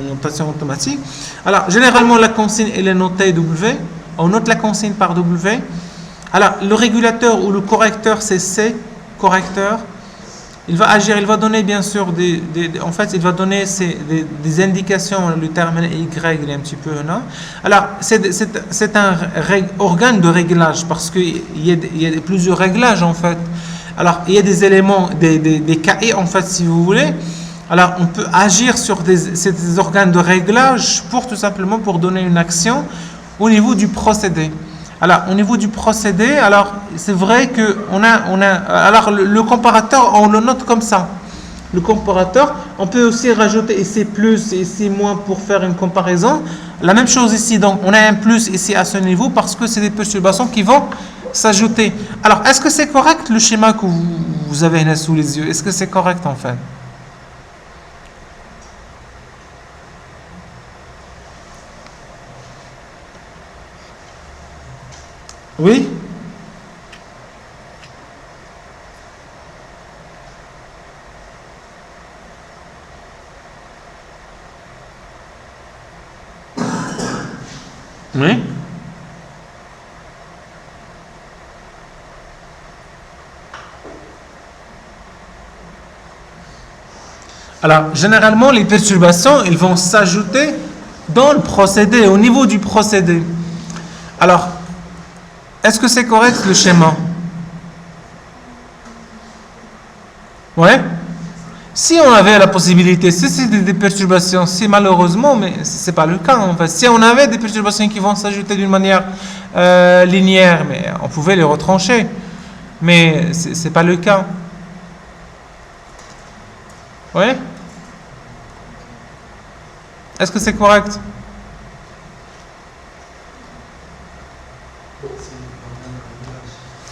notation automatique, alors, généralement, la consigne, elle est notée W. On note la consigne par W. Alors, le régulateur ou le correcteur, c'est C, correcteur. Il va agir, il va donner, bien sûr, en fait, il va donner des indications, le terminal Y, il est un petit peu là. Alors, c'est un organe de réglage, parce qu'il y a plusieurs réglages, en fait. Alors, il y a des éléments, des KI, en fait, si vous voulez. Alors, on peut agir sur ces organes de réglage pour tout simplement pour donner une action au niveau du procédé. Alors, au niveau du procédé, alors, c'est vrai que alors, le comparateur, on le note comme ça. Le comparateur, on peut aussi rajouter ici plus et ici moins pour faire une comparaison. La même chose ici, donc, on a un plus ici à ce niveau parce que c'est des perturbations qui vont s'ajouter. Alors, est-ce que c'est correct le schéma que vous avez là sous les yeux? Est-ce que c'est correct en fait? Oui? Oui? Alors, généralement, les perturbations, ils vont s'ajouter dans le procédé, au niveau du procédé. Alors, est-ce que c'est correct le schéma? Ouais? Si on avait la possibilité, si c'est des perturbations, si malheureusement, mais c'est pas le cas en fait. Si on avait des perturbations qui vont s'ajouter d'une manière linéaire, mais on pouvait les retrancher. Mais c'est pas le cas. Ouais? Est-ce que c'est correct?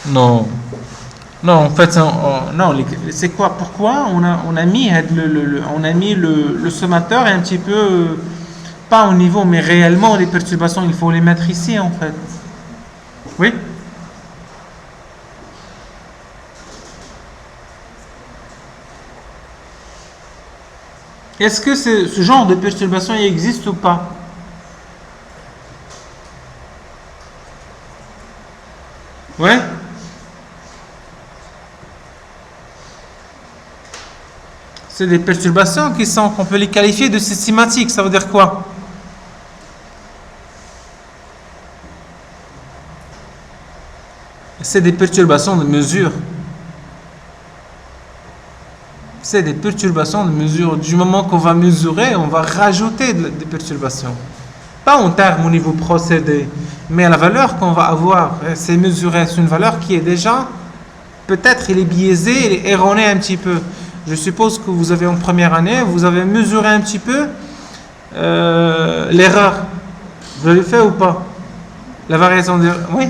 Non. Non, en fait, non, c'est quoi? Pourquoi on a mis le sommateur et un petit peu, pas au niveau, mais réellement, les perturbations, il faut les mettre ici, en fait. Oui? Est-ce que ce genre de perturbation il existe ou pas? Ouais? C'est des perturbations qu'on peut les qualifier de systématiques. Ça veut dire quoi? c'est des perturbations de mesure. C'est des perturbations de mesure. Du moment qu'on va mesurer, on va rajouter des perturbations. Pas en termes au niveau procédé, mais la valeur qu'on va avoir, c'est mesuré, c'est une valeur qui est déjà, peut-être il est biaisé, il est erroné un petit peu. Je suppose que vous avez en première année, vous avez mesuré un petit peu l'erreur. Vous l'avez fait ou pas? La variation de... Oui.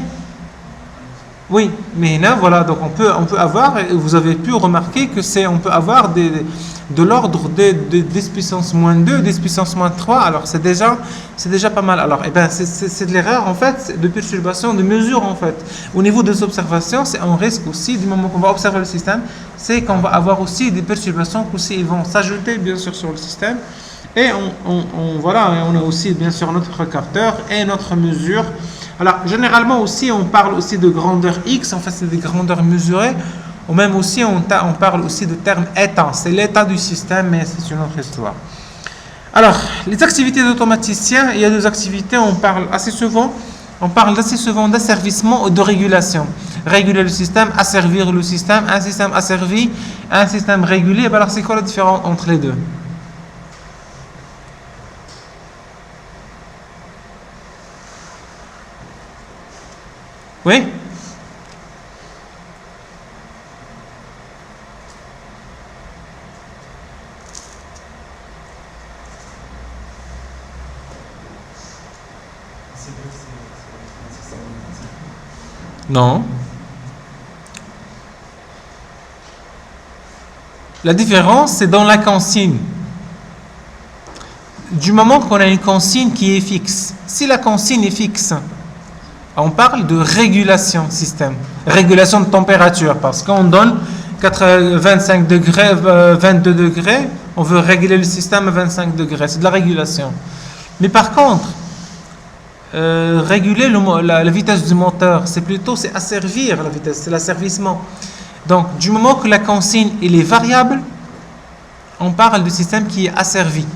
Oui, mais là, voilà, donc on peut avoir, et vous avez pu remarquer que on peut avoir de l'ordre de 10 puissance moins 2, 10 puissance moins 3, alors c'est déjà pas mal. Alors, c'est de l'erreur, en fait, de perturbation, de mesure, en fait. Au niveau des observations, c'est un risque aussi, du moment qu'on va observer le système, c'est qu'on va avoir aussi des perturbations qui aussi vont s'ajouter, bien sûr, sur le système. Et voilà, on a aussi, bien sûr, notre capteur et notre mesure. Alors, généralement aussi, on parle aussi de grandeur X, en fait, c'est des grandeurs mesurées, ou même aussi, on parle aussi de terme état, c'est l'état du système, mais c'est une autre histoire. Alors, les activités d'automaticien, il y a deux activités, on parle assez souvent d'asservissement ou de régulation. Réguler le système, asservir le système, un système asservi, un système régulé, alors c'est quoi la différence entre les deux? Oui? Non. La différence, c'est dans la consigne. Du moment qu'on a une consigne qui est fixe. Si la consigne est fixe, on parle de régulation système, régulation de température, parce qu'on donne 25 degrés, 22 degrés, on veut réguler le système à 25 degrés, c'est de la régulation. Mais par contre, réguler la vitesse du moteur, c'est asservir la vitesse, c'est l'asservissement. Donc, du moment que la consigne elle est variable, on parle du système qui est asservi.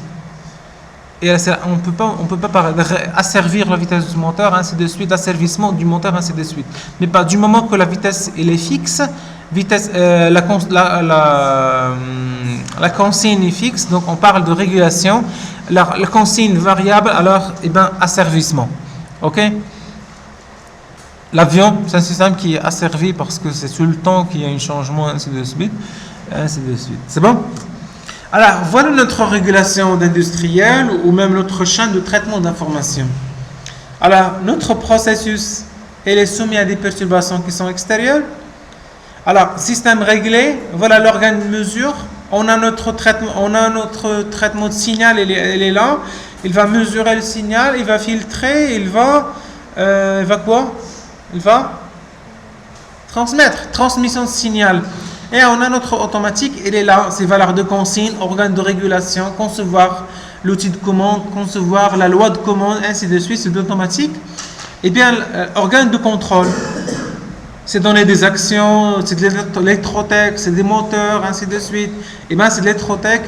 Et on peut pas parler asservir la vitesse du moteur, ainsi de suite, asservissement du moteur, ainsi de suite. Mais pas du moment que la vitesse elle est fixe, la consigne est fixe, donc on parle de régulation. La consigne variable, alors, asservissement. Ok? L'avion, c'est un système qui est asservi parce que c'est sur le temps qu'il y a un changement, ainsi de suite. C'est bon? Alors, voilà notre régulation d'industriel ou même notre chaîne de traitement d'information. Alors, notre processus, il est soumis à des perturbations qui sont extérieures. Alors, système réglé, voilà l'organe de mesure. On a notre traitement de signal, il est là. Il va mesurer le signal, il va filtrer, il va quoi? Il va transmettre, transmission de signal. Et on a notre automatique, il est là, c'est valeur de consigne, organe de régulation, concevoir l'outil de commande, concevoir la loi de commande, ainsi de suite, c'est d'automatique. Et bien, organe de contrôle, c'est donner des actions, c'est de l'électrotech, c'est des moteurs, ainsi de suite. Et bien, c'est de l'électrotech,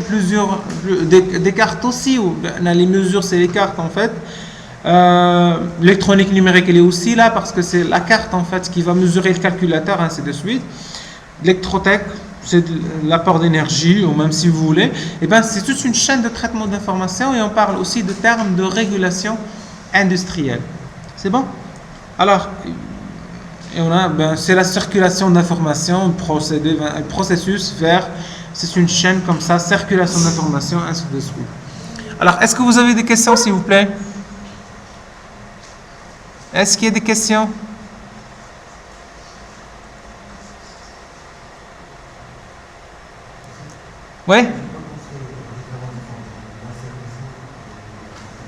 des cartes aussi, où les mesures, c'est les cartes en fait. L'électronique numérique, elle est aussi là, parce que c'est la carte en fait qui va mesurer le calculateur, ainsi de suite. L'électrotech, c'est l'apport d'énergie, ou même si vous voulez. Et bien, c'est toute une chaîne de traitement d'information et on parle aussi de termes de régulation industrielle. C'est bon? Alors, et on a, c'est la circulation d'informations, processus vers, c'est une chaîne comme ça, circulation d'informations, ainsi de suite. Alors, est-ce que vous avez des questions, s'il vous plaît? Est-ce qu'il y a des questions? Oui?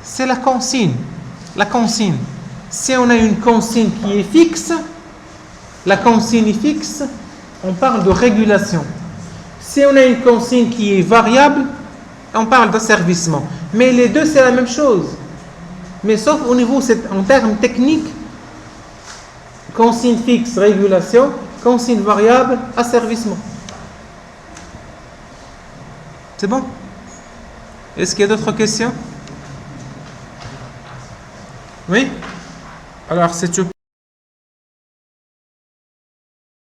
C'est la consigne. La consigne. Si on a une consigne qui est fixe, la consigne est fixe, on parle de régulation. Si on a une consigne qui est variable, on parle d'asservissement. Mais les deux, c'est la même chose. Mais sauf au niveau, en termes techniques, consigne fixe, régulation, consigne variable, asservissement. C'est bon? Est-ce qu'il y a d'autres questions? Oui? Alors, c'est